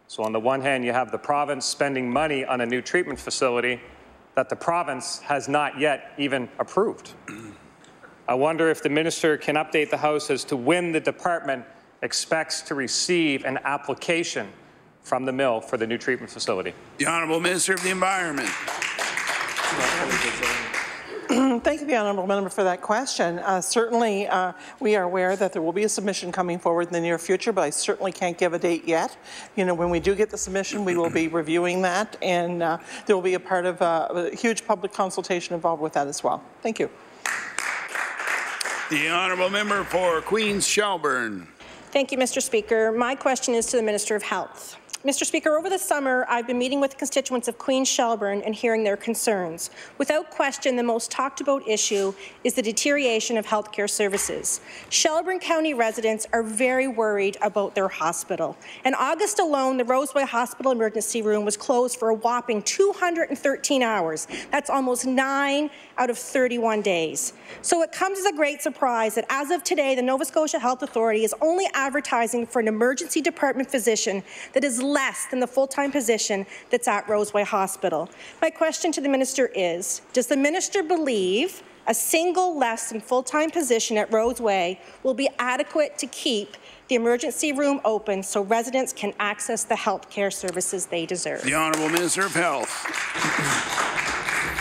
So on the one hand, you have the province spending money on a new treatment facility that the province has not yet even approved. I wonder if the minister can update the House as to when the department expects to receive an application from the mill for the new treatment facility. The Honourable Minister of the Environment. Thank you, the Honourable Member, for that question. Certainly, we are aware that there will be a submission coming forward in the near future, but I certainly can't give a date yet. You know, when we do get the submission, we will be reviewing that, and there will be a part of a huge public consultation involved with that as well. Thank you. The Honourable Member for Queens Shelburne. Thank you, Mr. Speaker. My question is to the Minister of Health. Mr. Speaker, over the summer, I've been meeting with constituents of Queens Shelburne and hearing their concerns. Without question, the most talked about issue is the deterioration of healthcare services. Shelburne County residents are very worried about their hospital. In August alone, the Roseway Hospital emergency room was closed for a whopping 213 hours. That's almost 9 out of 31 days. So it comes as a great surprise that as of today, the Nova Scotia Health Authority is only advertising for an emergency department physician that is less than the full-time position that's at Roseway Hospital. My question to the minister is, does the minister believe a single less than full-time position at Roseway will be adequate to keep the emergency room open so residents can access the health care services they deserve? The Honourable Minister of Health.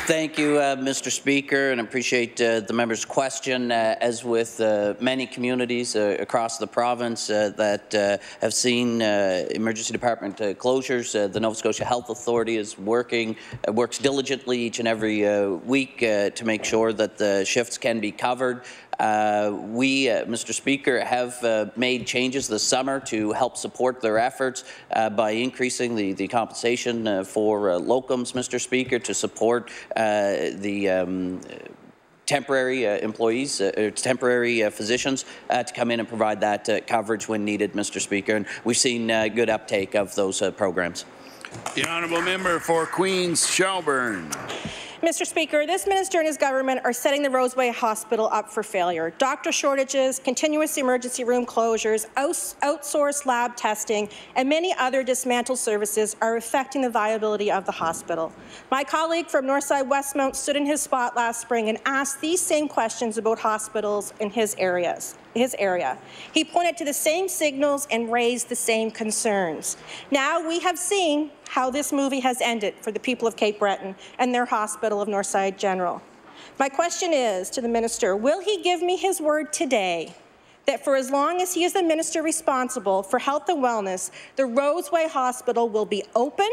Thank you, Mr. Speaker, and appreciate the member's question. As with many communities across the province that have seen emergency department closures, the Nova Scotia Health Authority is works diligently each and every week to make sure that the shifts can be covered. We, Mr. Speaker, have made changes this summer to help support their efforts by increasing the compensation for locums, Mr. Speaker, to support the temporary employees, temporary physicians to come in and provide that coverage when needed, Mr. Speaker. And we've seen good uptake of those programs. The Honourable Member for Queens Shelburne. Mr. Speaker, this minister and his government are setting the Roseway Hospital up for failure. Doctor shortages, continuous emergency room closures, outsourced lab testing, and many other dismantled services are affecting the viability of the hospital. My colleague from Northside Westmount stood in his spot last spring and asked these same questions about hospitals in his area. He pointed to the same signals and raised the same concerns. Now we have seen how this movie has ended for the people of Cape Breton and their hospital of Northside General. My question is to the minister, will he give me his word today that for as long as he is the minister responsible for health and wellness, the Roseway Hospital will be open,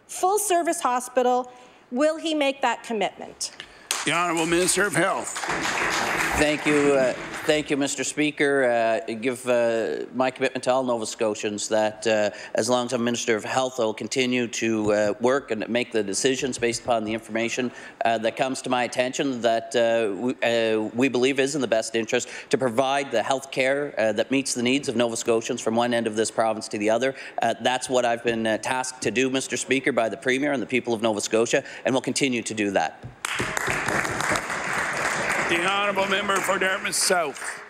full-service hospital? Will he make that commitment? The Honourable Minister of Health. Thank you, Mr. Speaker. Give my commitment to all Nova Scotians that as long as I'm Minister of Health, I will continue to work and make the decisions based upon the information that comes to my attention that we believe is in the best interest to provide the health care that meets the needs of Nova Scotians from one end of this province to the other. That's what I've been tasked to do, Mr. Speaker, by the Premier and the people of Nova Scotia, and will continue to do that. The Honourable Member for Dartmouth South.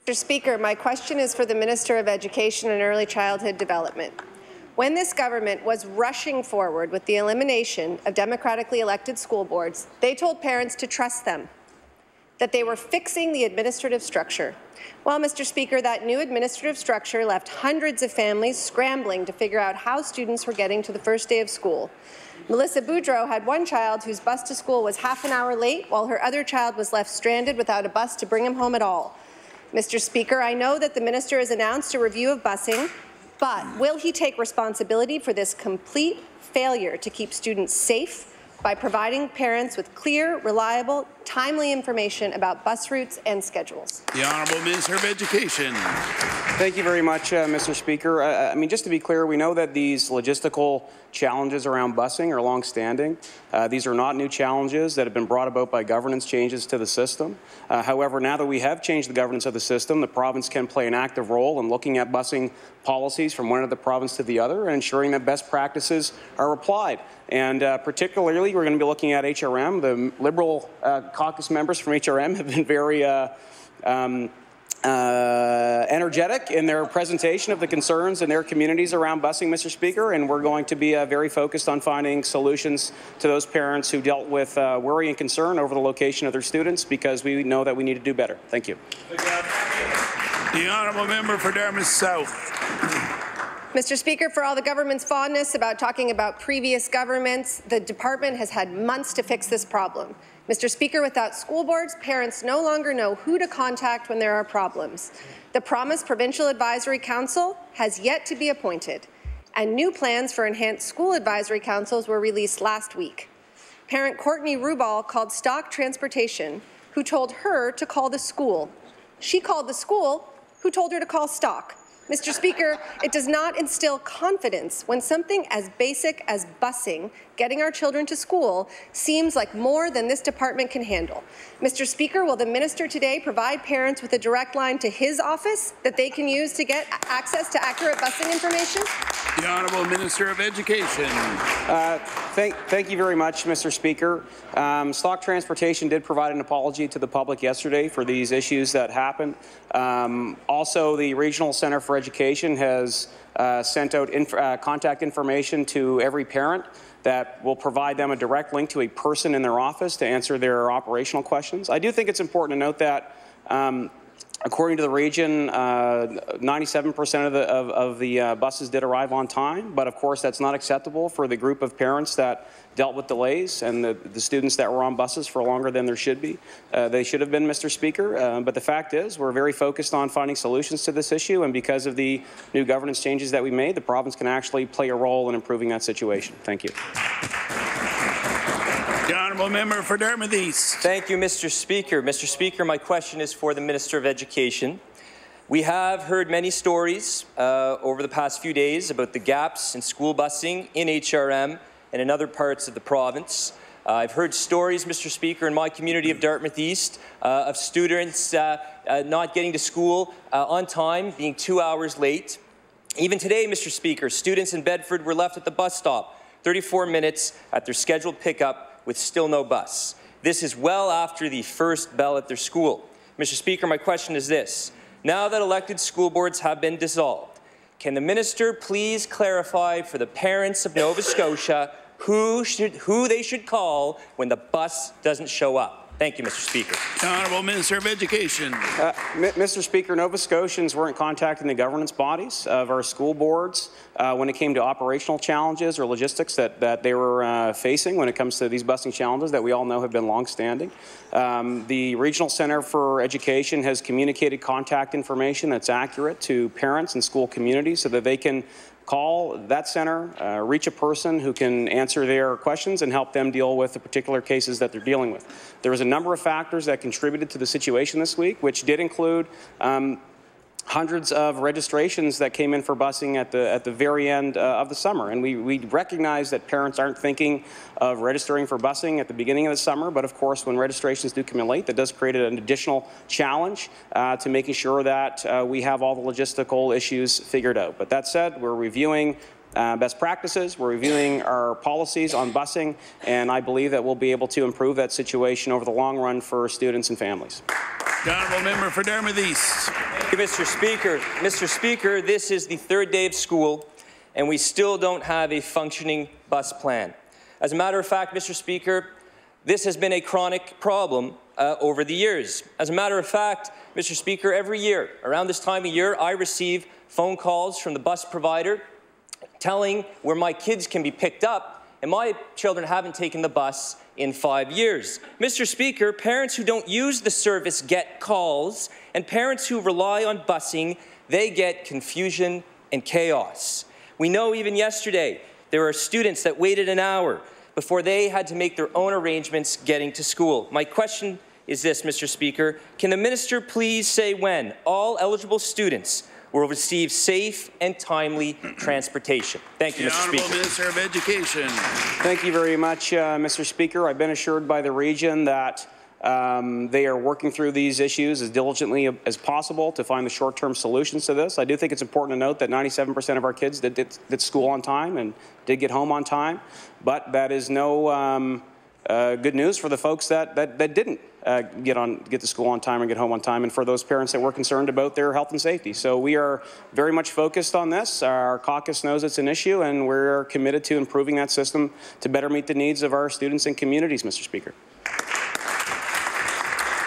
Mr. Speaker, my question is for the Minister of Education and Early Childhood Development. When this government was rushing forward with the elimination of democratically elected school boards, they told parents to trust them, that they were fixing the administrative structure. Well, Mr. Speaker, that new administrative structure left hundreds of families scrambling to figure out how students were getting to the first day of school. Melissa Boudreau had one child whose bus to school was half an hour late, while her other child was left stranded without a bus to bring him home at all. Mr. Speaker, I know that the minister has announced a review of busing, but will he take responsibility for this complete failure to keep students safe by providing parents with clear, reliable, timely information about bus routes and schedules? The Honourable Minister of Education. Thank you very much, Mr. Speaker. I mean, just to be clear, we know that these logistical challenges around busing are long-standing. These are not new challenges that have been brought about by governance changes to the system. However, now that we have changed the governance of the system, the province can play an active role in looking at busing policies from one end of the province to the other and ensuring that best practices are applied. And particularly, we're going to be looking at HRM. The Liberal caucus members from HRM have been very energetic in their presentation of the concerns in their communities around busing, Mr. Speaker, and we're going to be very focused on finding solutions to those parents who dealt with worry and concern over the location of their students, because we know that we need to do better. Thank you. The Honourable Member for Dartmouth South. Mr. Speaker, for all the government's fondness about talking about previous governments, the department has had months to fix this problem. Mr. Speaker, without school boards, parents no longer know who to contact when there are problems. The promised Provincial Advisory Council has yet to be appointed, and new plans for enhanced school advisory councils were released last week. Parent Courtney Rubal called Stock Transportation, who told her to call the school. She called the school, who told her to call Stock. Mr. Speaker, it does not instill confidence when something as basic as busing, getting our children to school, seems like more than this department can handle. Mr. Speaker, will the minister today provide parents with a direct line to his office that they can use to get access to accurate busing information? The Honourable Minister of Education. Thank you very much, Mr. Speaker. Stock Transportation did provide an apology to the public yesterday for these issues that happened. Also, the Regional Centre for Education has sent out contact information to every parent that will provide them a direct link to a person in their office to answer their operational questions. I do think it's important to note that according to the region, 97% of the buses did arrive on time, but of course that's not acceptable for the group of parents that dealt with delays and the students that were on buses for longer than there should be. They should have been, Mr. Speaker, but the fact is we're very focused on finding solutions to this issue, and because of the new governance changes that we made, the province can actually play a role in improving that situation. Thank you. The Honourable Member for Dartmouth East. Thank you, Mr. Speaker. Mr. Speaker, my question is for the Minister of Education. We have heard many stories over the past few days about the gaps in school busing in HRM and in other parts of the province. I've heard stories, Mr. Speaker, in my community of Dartmouth East of students not getting to school on time, being 2 hours late. Even today, Mr. Speaker, students in Bedford were left at the bus stop 34 minutes at their scheduled pickup with still no bus. This is well after the first bell at their school. Mr. Speaker, my question is this. Now that elected school boards have been dissolved, can the minister please clarify for the parents of Nova Scotia who they should call when the bus doesn't show up? Thank you, Mr. Speaker. The Honourable Minister of Education. Mr. Speaker, Nova Scotians weren't contacting the governance bodies of our school boards when it came to operational challenges or logistics that they were facing when it comes to these busing challenges that we all know have been long-standing. The Regional Centre for Education has communicated contact information that's accurate to parents and school communities so that they can call that center, reach a person who can answer their questions and help them deal with the particular cases that they're dealing with. There was a number of factors that contributed to the situation this week, which did include hundreds of registrations that came in for busing at the very end of the summer. And we recognize that parents aren't thinking of registering for busing at the beginning of the summer, but of course when registrations do come in late, that does create an additional challenge to making sure that we have all the logistical issues figured out. But that said, we're reviewing best practices, we're reviewing our policies on busing, and I believe that we'll be able to improve that situation over the long run for students and families. The Honourable Member for Dartmouth East. Thank you, Mr. Speaker. Mr. Speaker, this is the third day of school, and we still don't have a functioning bus plan. As a matter of fact, Mr. Speaker, this has been a chronic problem over the years. As a matter of fact, Mr. Speaker, every year, around this time of year, I receive phone calls from the bus provider telling where my kids can be picked up, and my children haven't taken the bus in 5 years. Mr. Speaker, parents who don't use the service get calls, and parents who rely on busing, they get confusion and chaos. We know even yesterday there are students that waited an hour before they had to make their own arrangements getting to school. My question is this, Mr. Speaker. Can the minister please say when all eligible students will receive safe and timely transportation? Thank you, Mr. Speaker. Honourable Minister of Education. Thank you very much, Mr. Speaker. I've been assured by the region that they are working through these issues as diligently as possible to find the short-term solutions to this. I do think it's important to note that 97% of our kids did school on time and did get home on time, but that is no good news for the folks that didn't get to school on time and get home on time, and for those parents that were concerned about their health and safety. So we are very much focused on this. Our caucus knows it's an issue, and we're committed to improving that system to better meet the needs of our students and communities, Mr. Speaker.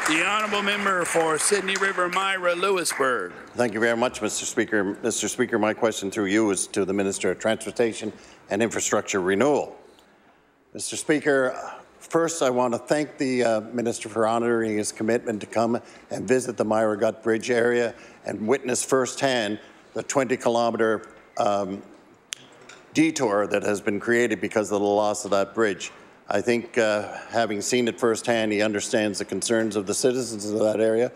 The Honourable Member for Sydney River Myra Lewisburg. Thank you very much, Mr. Speaker. Mr. Speaker, my question through you is to the Minister of Transportation and Infrastructure Renewal. Mr. Speaker, first I want to thank the Minister for honouring his commitment to come and visit the Myra Gut Bridge area and witness firsthand the 20-kilometre detour that has been created because of the loss of that bridge. I think having seen it firsthand, he understands the concerns of the citizens of that area.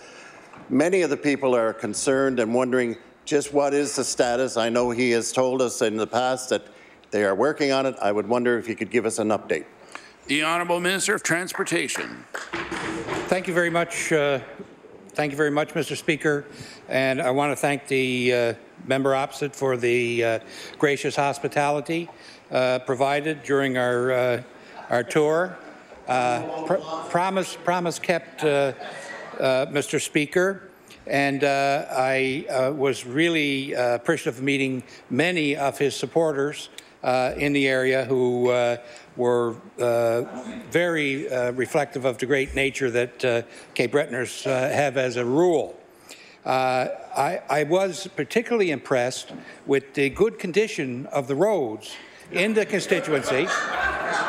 Many of the people are concerned and wondering just what is the status. I know he has told us in the past that they are working on it. I would wonder if he could give us an update. The Honourable Minister of Transportation. Thank you very much. Thank you very much, Mr. Speaker. And I want to thank the member opposite for the gracious hospitality provided during our tour. Promise kept, Mr. Speaker, and I was really appreciative of meeting many of his supporters in the area who were very reflective of the great nature that Cape Bretoners have as a rule. I was particularly impressed with the good condition of the roads in the constituency,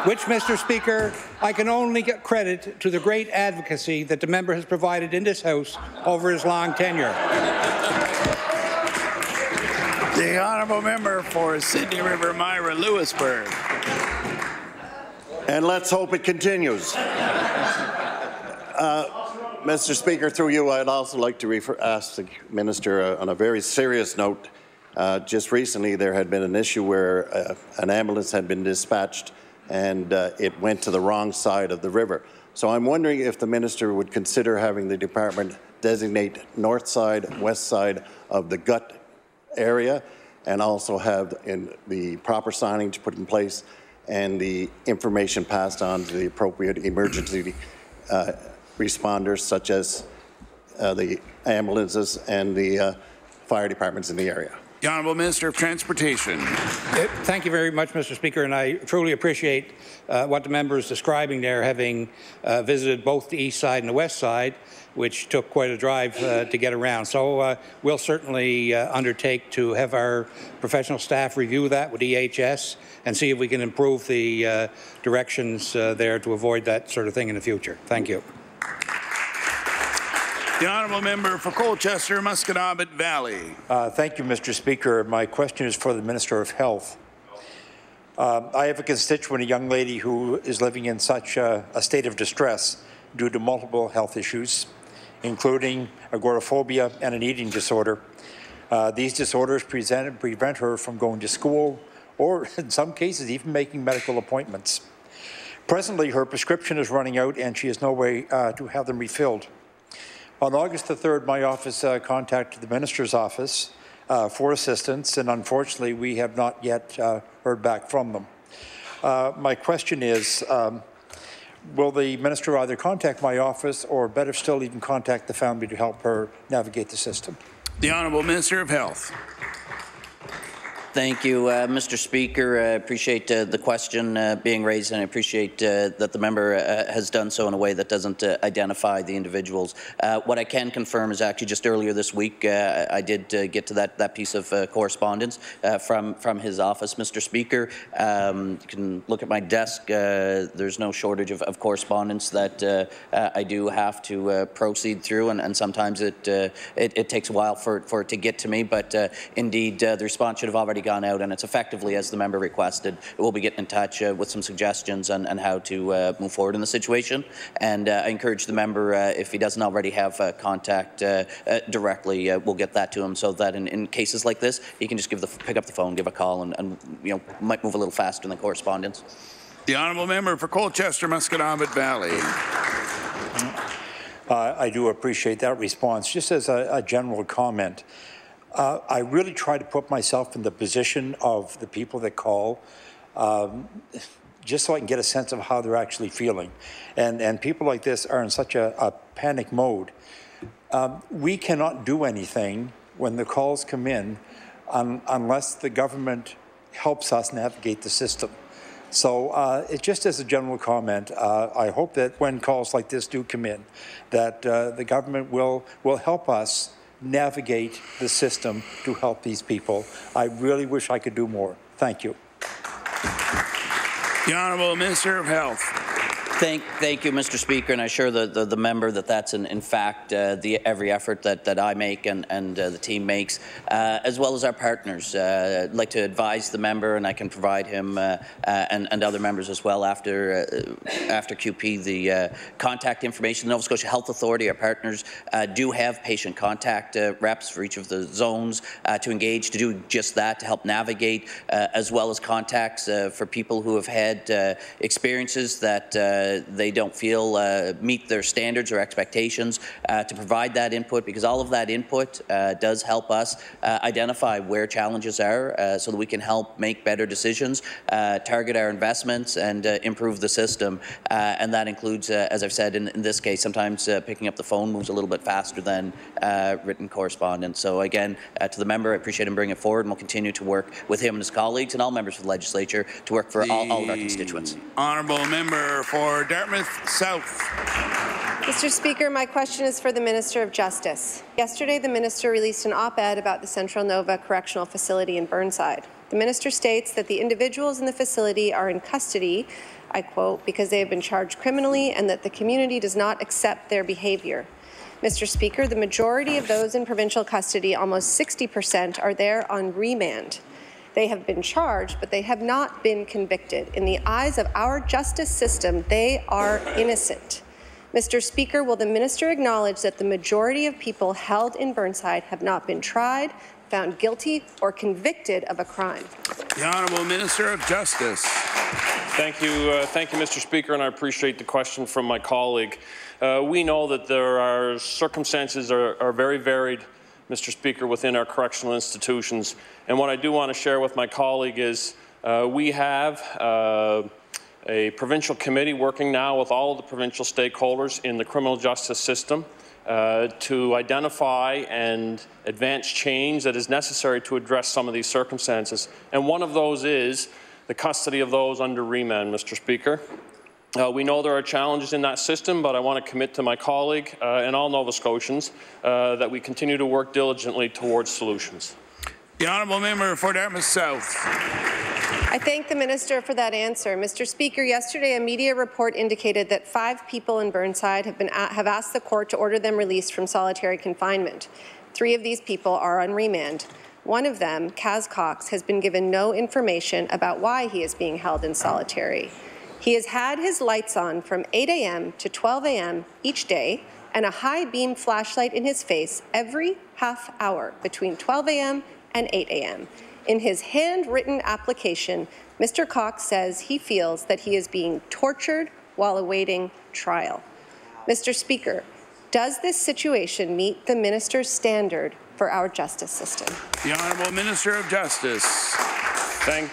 which, Mr. Speaker, I can only get credit to the great advocacy that the member has provided in this House over his long tenure. The Honourable Member for Sydney River Myra Lewisburg. And let's hope it continues. Mr. Speaker, through you, I'd also like to ask the Minister on a very serious note. Just recently, there had been an issue where an ambulance had been dispatched and it went to the wrong side of the river. So I'm wondering if the Minister would consider having the department designate north side, west side of the Gut area, and also have in the proper signage put in place and the information passed on to the appropriate emergency responders, such as the ambulances and the fire departments in the area. The Honourable Minister of Transportation. Thank you very much, Mr. Speaker, and I truly appreciate what the member is describing there, having visited both the east side and the west side, which took quite a drive to get around. So we'll certainly undertake to have our professional staff review that with EHS and see if we can improve the directions there to avoid that sort of thing in the future. Thank you. The Honourable Member for Colchester, Musqueam Valley. Thank you, Mr. Speaker. My question is for the Minister of Health. I have a constituent, a young lady who is living in such a state of distress due to multiple health issues, including agoraphobia and an eating disorder. These disorders prevent her from going to school or, in some cases, even making medical appointments. Presently, her prescription is running out and she has no way to have them refilled. On August the 3rd, my office contacted the Minister's office for assistance, and unfortunately, we have not yet heard back from them. My question is, will the Minister either contact my office or, better still, even contact the family to help her navigate the system? The Honourable Minister of Health. Thank you, Mr. Speaker. I appreciate the question being raised, and I appreciate that the member has done so in a way that doesn't identify the individuals. What I can confirm is actually just earlier this week, I did get to that piece of correspondence from his office, Mr. Speaker. You can look at my desk. There's no shortage of correspondence that I do have to proceed through, and sometimes it takes a while for it to get to me. But indeed, the response should have already gone out, and it's effectively, as the member requested, we'll be getting in touch with some suggestions on how to move forward in the situation. And I encourage the member, if he doesn't already have contact directly, we'll get that to him, so that in cases like this, he can just pick up the phone, give a call, and might move a little faster than correspondence. The Honourable Member for Colchester, Musqueam Valley. I do appreciate that response. Just as a general comment, I really try to put myself in the position of the people that call, just so I can get a sense of how they're actually feeling. And people like this are in such a panic mode. We cannot do anything when the calls come in unless the government helps us navigate the system. So it's just as a general comment, I hope that when calls like this do come in, that the government will help us navigate the system to help these people. I really wish I could do more. Thank you. The Honourable Minister of Health. Thank you, Mr. Speaker, and I assure the member that that's in fact every effort that I make and the team makes, as well as our partners. I'd like to advise the member, and I can provide him and other members as well after QP the contact information. The Nova Scotia Health Authority, our partners, do have patient contact reps for each of the zones to engage, to do just that, to help navigate, as well as contacts for people who have had experiences that they don't feel meet their standards or expectations, to provide that input, because all of that input does help us identify where challenges are, so that we can help make better decisions, target our investments, and improve the system. And that includes, as I've said, in this case, sometimes picking up the phone moves a little bit faster than written correspondence. So again, to the member, I appreciate him bringing it forward, and we'll continue to work with him and his colleagues and all members of the legislature to work for all of our constituents. Honourable Member for Dartmouth South. Mr. Speaker, my question is for the Minister of Justice. Yesterday, the Minister released an op-ed about the Central Nova Correctional Facility in Burnside. The Minister states that the individuals in the facility are in custody, I quote, because they have been charged criminally and that the community does not accept their behaviour. Mr. Speaker, the majority of those in provincial custody, almost 60%, are there on remand. They have been charged, but they have not been convicted. In the eyes of our justice system, they are innocent. Mr. Speaker, will the minister acknowledge that the majority of people held in Burnside have not been tried, found guilty, or convicted of a crime? The Honourable Minister of Justice. Thank you, Mr. Speaker, and I appreciate the question from my colleague. We know that there are circumstances are very varied, Mr. Speaker, within our correctional institutions. And what I do want to share with my colleague is We have a provincial committee working now with all of the provincial stakeholders in the criminal justice system to identify and advance change that is necessary to address some of these circumstances. And one of those is the custody of those under remand, Mr. Speaker. We know there are challenges in that system, but I want to commit to my colleague and all Nova Scotians that we continue to work diligently towards solutions. The Honourable Member for Dartmouth South. I thank the Minister for that answer. Mr. Speaker, yesterday a media report indicated that 5 people in Burnside have asked the court to order them released from solitary confinement. 3 of these people are on remand. One of them, Kaz Cox, has been given no information about why he is being held in solitary. He has had his lights on from 8 a.m. to 12 a.m. each day and a high-beam flashlight in his face every half hour between 12 a.m. and 8 a.m. In his handwritten application, Mr. Cox says he feels that he is being tortured while awaiting trial. Mr. Speaker, does this situation meet the minister's standard for our justice system? The Honourable Minister of Justice. Thank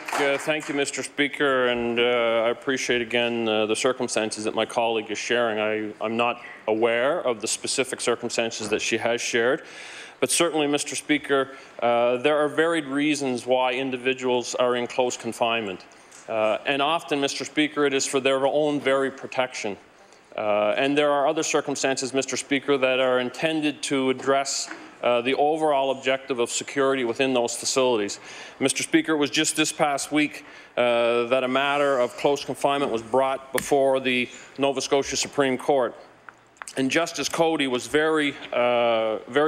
you, Mr. Speaker, and I appreciate again the circumstances that my colleague is sharing. I'm not aware of the specific circumstances that she has shared. But certainly, Mr. Speaker, there are varied reasons why individuals are in close confinement. And often, Mr. Speaker, it is for their own very protection. And there are other circumstances, Mr. Speaker, that are intended to address the overall objective of security within those facilities. Mr. Speaker, it was just this past week that a matter of close confinement was brought before the Nova Scotia Supreme Court. And Justice Cody was very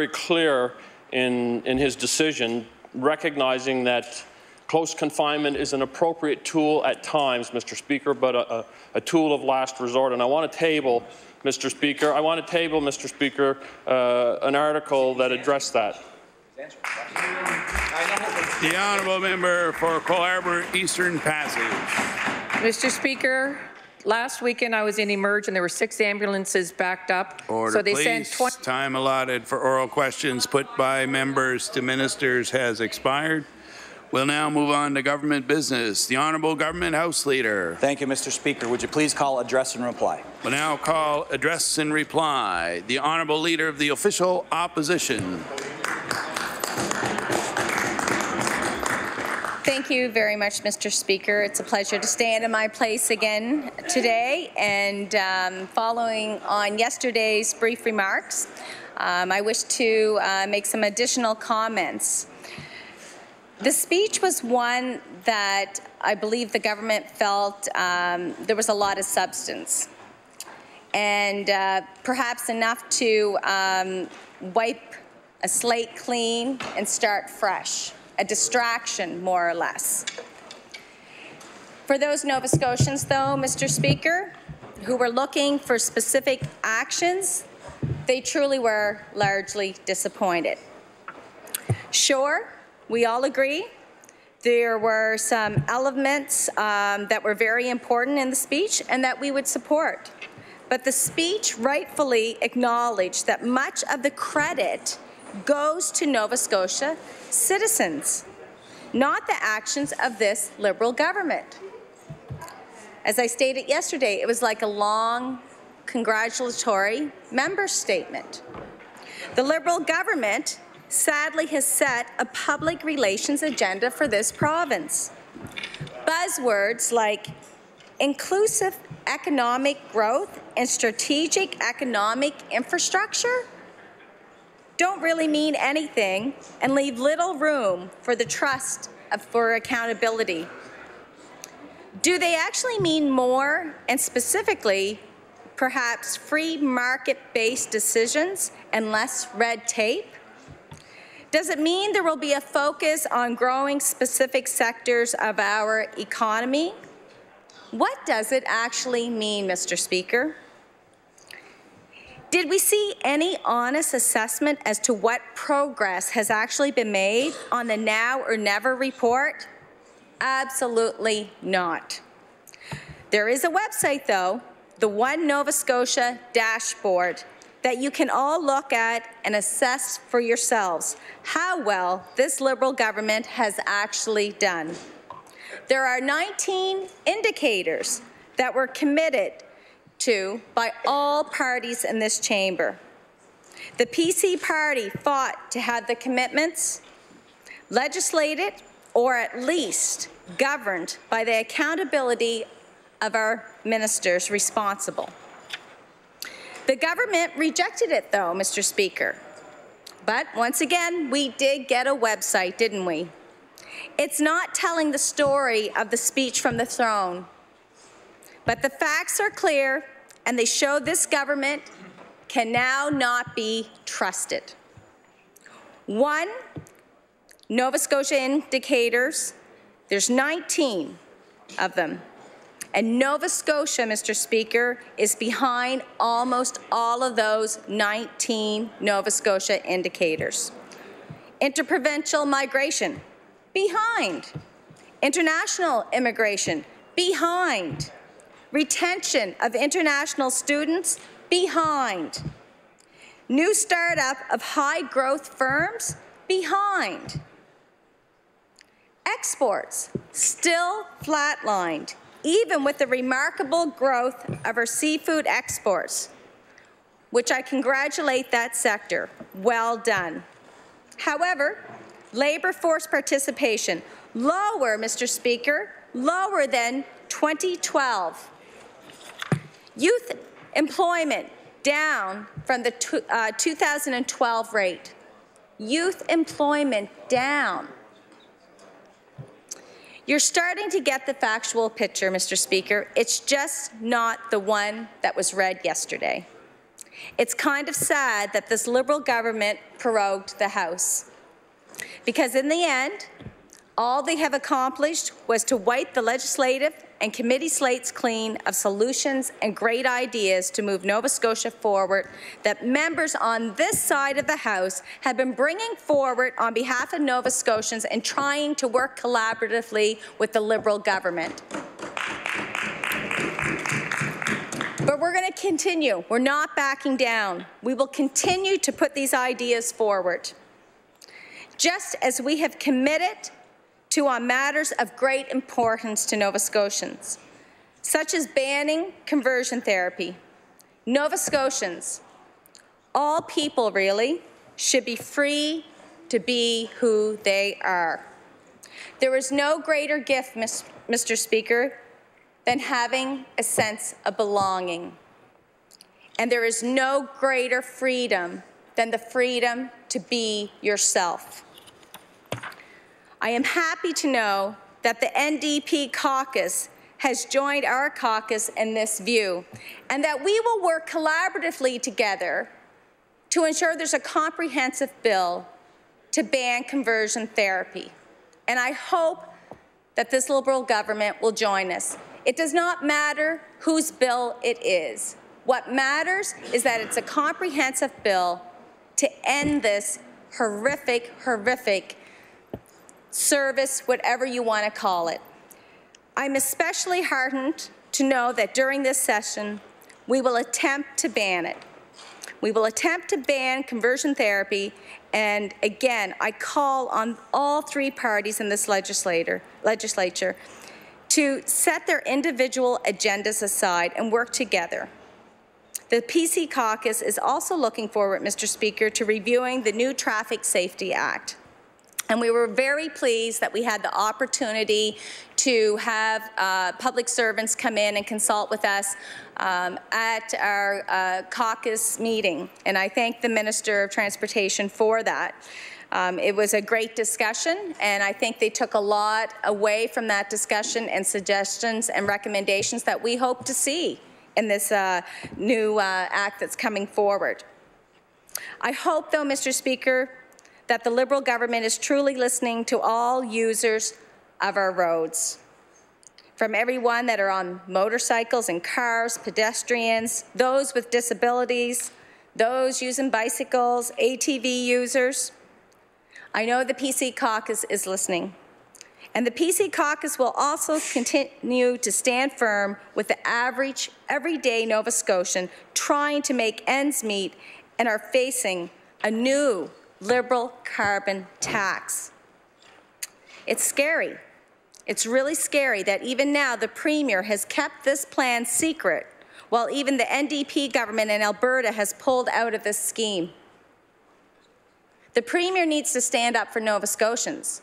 clear in his decision, recognizing that close confinement is an appropriate tool at times, Mr. Speaker, but a tool of last resort. And I want to table, Mr. Speaker, an article that addressed that. The Honourable Member for Cole Harbour Eastern Passage. Mr. Speaker, last weekend I was in Emerge and there were 6 ambulances backed up. Order, so they please. sent 20. Time allotted for oral questions put by members to ministers has expired. We'll now move on to government business. The Honourable Government House Leader. Thank you, Mr. Speaker. Would you please call address and reply? We'll now call address and reply. The Honourable Leader of the Official Opposition. Thank you very much, Mr. Speaker. It's a pleasure to stand in my place again today. And following on yesterday's brief remarks, I wish to make some additional comments. The speech was one that I believe the government felt there was a lot of substance and perhaps enough to wipe a slate clean and start fresh. A distraction, more or less. For those Nova Scotians, though, Mr. Speaker, who were looking for specific actions, they truly were largely disappointed. Sure, we all agree there were some elements that were very important in the speech and that we would support. But the speech rightfully acknowledged that much of the credit goes to Nova Scotia citizens, not the actions of this Liberal government. As I stated yesterday, it was like a long congratulatory member statement. The Liberal government sadly has set a public relations agenda for this province. Buzzwords like inclusive economic growth and strategic economic infrastructure don't really mean anything and leave little room for the trust for accountability. Do they actually mean more, and specifically, perhaps free market-based decisions and less red tape? Does it mean there will be a focus on growing specific sectors of our economy? What does it actually mean, Mr. Speaker? Did we see any honest assessment as to what progress has actually been made on the Now or Never report? Absolutely not. There is a website, though, the One Nova Scotia dashboard, that you can all look at and assess for yourselves how well this Liberal government has actually done. There are 19 indicators that were committed to by all parties in this chamber. The PC party fought to have the commitments legislated or at least governed by the accountability of our ministers responsible. The government rejected it, though, Mr. Speaker. But once again, we did get a website, didn't we? It's not telling the story of the speech from the throne. But the facts are clear, and they show this government can now not be trusted. 1, Nova Scotia indicators, there's 19 of them. And Nova Scotia, Mr. Speaker, is behind almost all of those 19 Nova Scotia indicators. Interprovincial migration, behind. International immigration, behind. Retention of international students, behind. New startup of high-growth firms, behind. Exports, still flatlined, even with the remarkable growth of our seafood exports, which I congratulate that sector. Well done. However, labour force participation, lower, Mr. Speaker, lower than 2012. Youth employment, down from the 2012 rate. Youth employment, down. You're starting to get the factual picture, Mr. Speaker. It's just not the one that was read yesterday. It's kind of sad that this Liberal government prorogued the House, because in the end, all they have accomplished was to wipe the legislative and committee slates clean of solutions and great ideas to move Nova Scotia forward that members on this side of the House have been bringing forward on behalf of Nova Scotians and trying to work collaboratively with the Liberal government. But we're going to continue. We're not backing down. We will continue to put these ideas forward, just as we have committed to on matters of great importance to Nova Scotians, such as banning conversion therapy. Nova Scotians, all people really, should be free to be who they are. There is no greater gift, Mr. Speaker, than having a sense of belonging. And there is no greater freedom than the freedom to be yourself. I am happy to know that the NDP caucus has joined our caucus in this view, and that we will work collaboratively together to ensure there's a comprehensive bill to ban conversion therapy. And I hope that this Liberal government will join us. It does not matter whose bill it is. What matters is that it's a comprehensive bill to end this horrific service, whatever you want to call it. I'm especially heartened to know that during this session, we will attempt to ban it. We will attempt to ban conversion therapy, and again, I call on all 3 parties in this legislature to set their individual agendas aside and work together. The PC caucus is also looking forward, Mr. Speaker, to reviewing the new Traffic Safety Act. And we were very pleased that we had the opportunity to have public servants come in and consult with us at our caucus meeting. And I thank the Minister of Transportation for that. It was a great discussion, and I think they took a lot away from that discussion and suggestions and recommendations that we hope to see in this new act that's coming forward. I hope, though, Mr. Speaker, that the Liberal government is truly listening to all users of our roads, from everyone that are on motorcycles and cars, pedestrians, those with disabilities, those using bicycles, ATV users. I know the PC caucus is listening. And the PC caucus will also continue to stand firm with the average, everyday Nova Scotian trying to make ends meet and are facing a new Liberal carbon tax. It's scary. It's really scary that even now the Premier has kept this plan secret, while even the NDP government in Alberta has pulled out of this scheme. The Premier needs to stand up for Nova Scotians.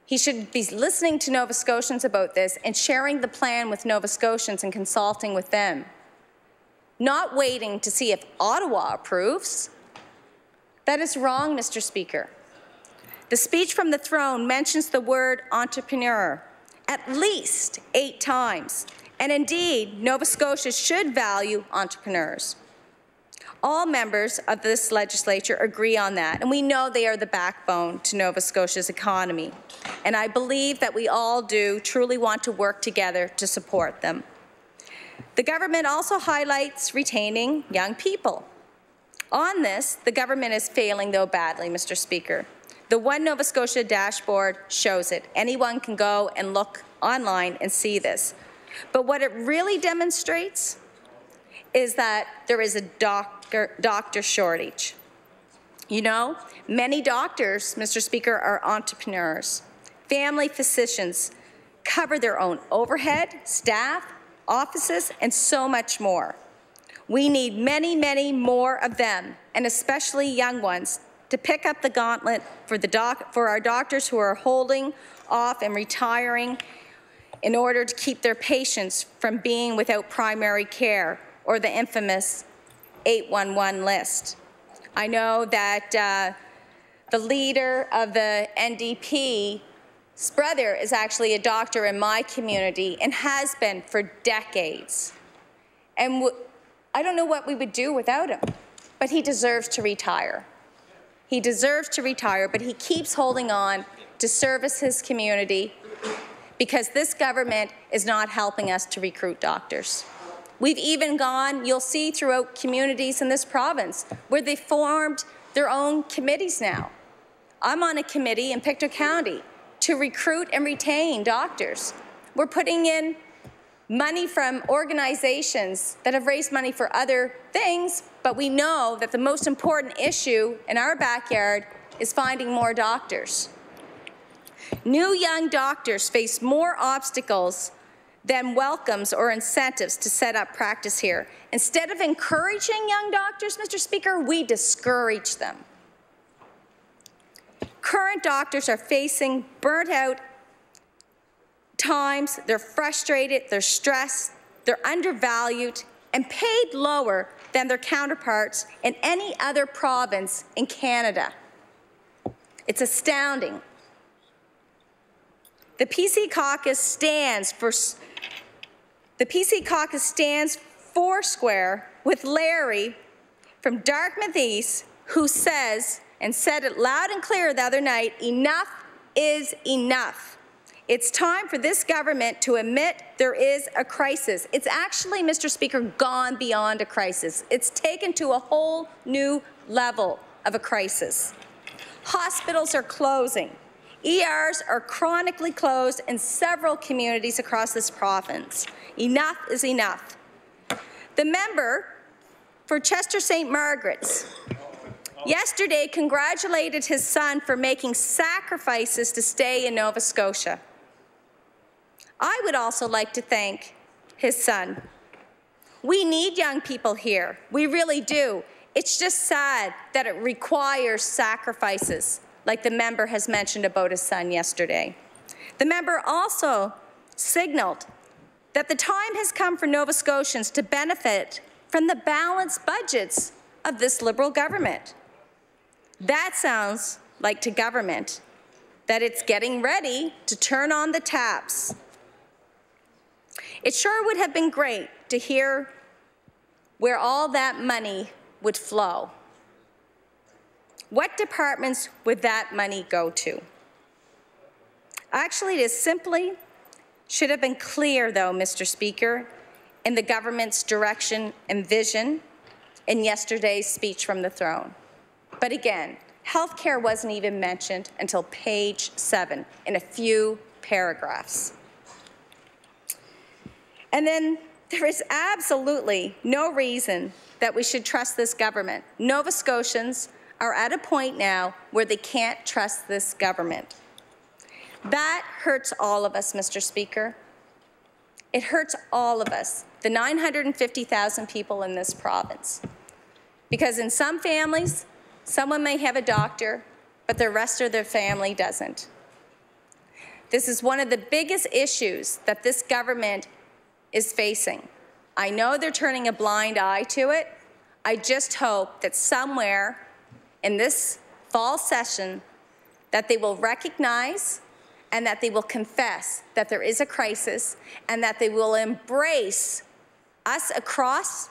He should be listening to Nova Scotians about this and sharing the plan with Nova Scotians and consulting with them, not waiting to see if Ottawa approves. That is wrong, Mr. Speaker. The speech from the throne mentions the word entrepreneur at least 8 times, and indeed, Nova Scotia should value entrepreneurs. All members of this legislature agree on that, and we know they are the backbone to Nova Scotia's economy. And I believe that we all do truly want to work together to support them. The government also highlights retaining young people. On this, the government is failing, though, badly, Mr. Speaker. The One Nova Scotia dashboard shows it. Anyone can go and look online and see this. But what it really demonstrates is that there is a doctor shortage. You know, many doctors, Mr. Speaker, are entrepreneurs. Family physicians cover their own overhead, staff, offices, and so much more. We need many, many more of them, and especially young ones, to pick up the gauntlet for our doctors who are holding off and retiring in order to keep their patients from being without primary care, or the infamous 811 list. I know that the leader of the NDP's brother is actually a doctor in my community and has been for decades. And I don't know what we would do without him, but he deserves to retire. He deserves to retire, but he keeps holding on to service his community because this government is not helping us to recruit doctors. We've even gone, you'll see throughout communities in this province, where they formed their own committees now. I'm on a committee in Pictou County to recruit and retain doctors. We're putting in money from organizations that have raised money for other things, but we know that the most important issue in our backyard is finding more doctors. New young doctors face more obstacles than welcomes or incentives to set up practice here. Instead of encouraging young doctors, Mr. Speaker, we discourage them. Current doctors are facing burnt-out times, they're frustrated, they're stressed, they're undervalued, and paid lower than their counterparts in any other province in Canada. It's astounding. The PC caucus stands foursquare with Larry from Dartmouth East, who says, and said it loud and clear the other night, enough is enough. It's time for this government to admit there is a crisis. It's actually, Mr. Speaker, gone beyond a crisis. It's taken to a whole new level of a crisis. Hospitals are closing. ERs are chronically closed in several communities across this province. Enough is enough. The member for Chester St. Margaret's yesterday congratulated his son for making sacrifices to stay in Nova Scotia. I would also like to thank his son. We need young people here. We really do. It's just sad that it requires sacrifices, like the member has mentioned about his son yesterday. The member also signaled that the time has come for Nova Scotians to benefit from the balanced budgets of this Liberal government. That sounds like to government that it's getting ready to turn on the taps. It sure would have been great to hear where all that money would flow. What departments would that money go to? Actually, it simply should have been clear, though, Mr. Speaker, in the government's direction and vision in yesterday's speech from the throne. But again, health care wasn't even mentioned until page 7 in a few paragraphs. And then there is absolutely no reason that we should trust this government. Nova Scotians are at a point now where they can't trust this government. That hurts all of us, Mr. Speaker. It hurts all of us, the 950,000 people in this province. Because in some families, someone may have a doctor, but the rest of their family doesn't. This is one of the biggest issues that this government is facing. I know they're turning a blind eye to it. I just hope that somewhere in this fall session that they will recognize and that they will confess that there is a crisis and that they will embrace us across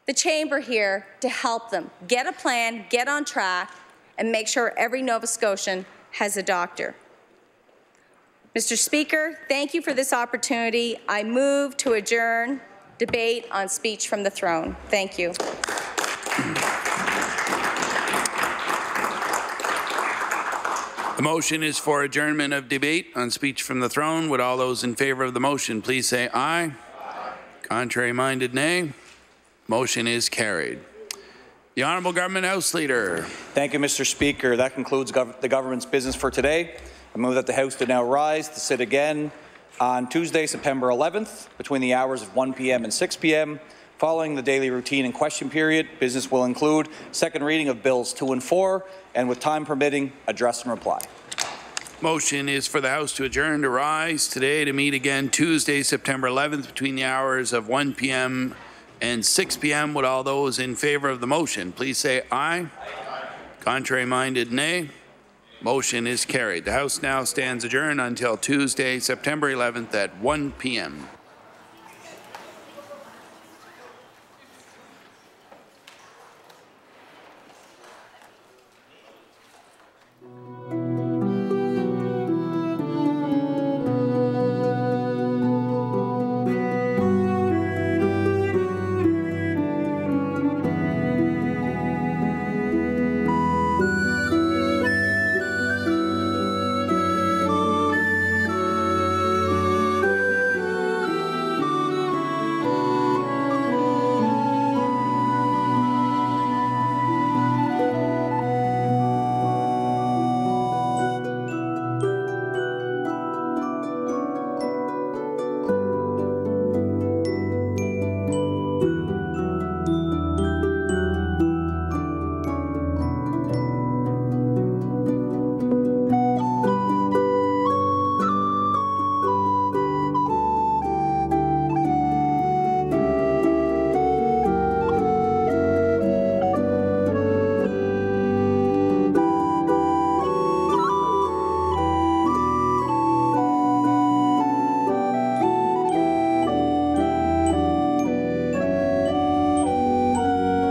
the chamber here to help them get a plan, get on track, and make sure every Nova Scotian has a doctor. Mr. Speaker, thank you for this opportunity. I move to adjourn debate on speech from the throne. Thank you. The motion is for adjournment of debate on speech from the throne. Would all those in favor of the motion please say aye? Aye. Contrary-minded, nay. Motion is carried. The Honourable Government House Leader. Thank you, Mr. Speaker. That concludes the government's business for today. I move that the House do now rise to sit again on Tuesday, September 11th, between the hours of 1 p.m. and 6 p.m. Following the daily routine and question period, business will include second reading of Bills 2 and 4, and with time permitting, address and reply. Motion is for the House to adjourn to rise today to meet again Tuesday, September 11th, between the hours of 1 p.m. and 6 p.m. Would all those in favor of the motion please say aye? Aye. Contrary-minded, nay. Motion is carried. The House now stands adjourned until Tuesday, September 11th at 1 p.m.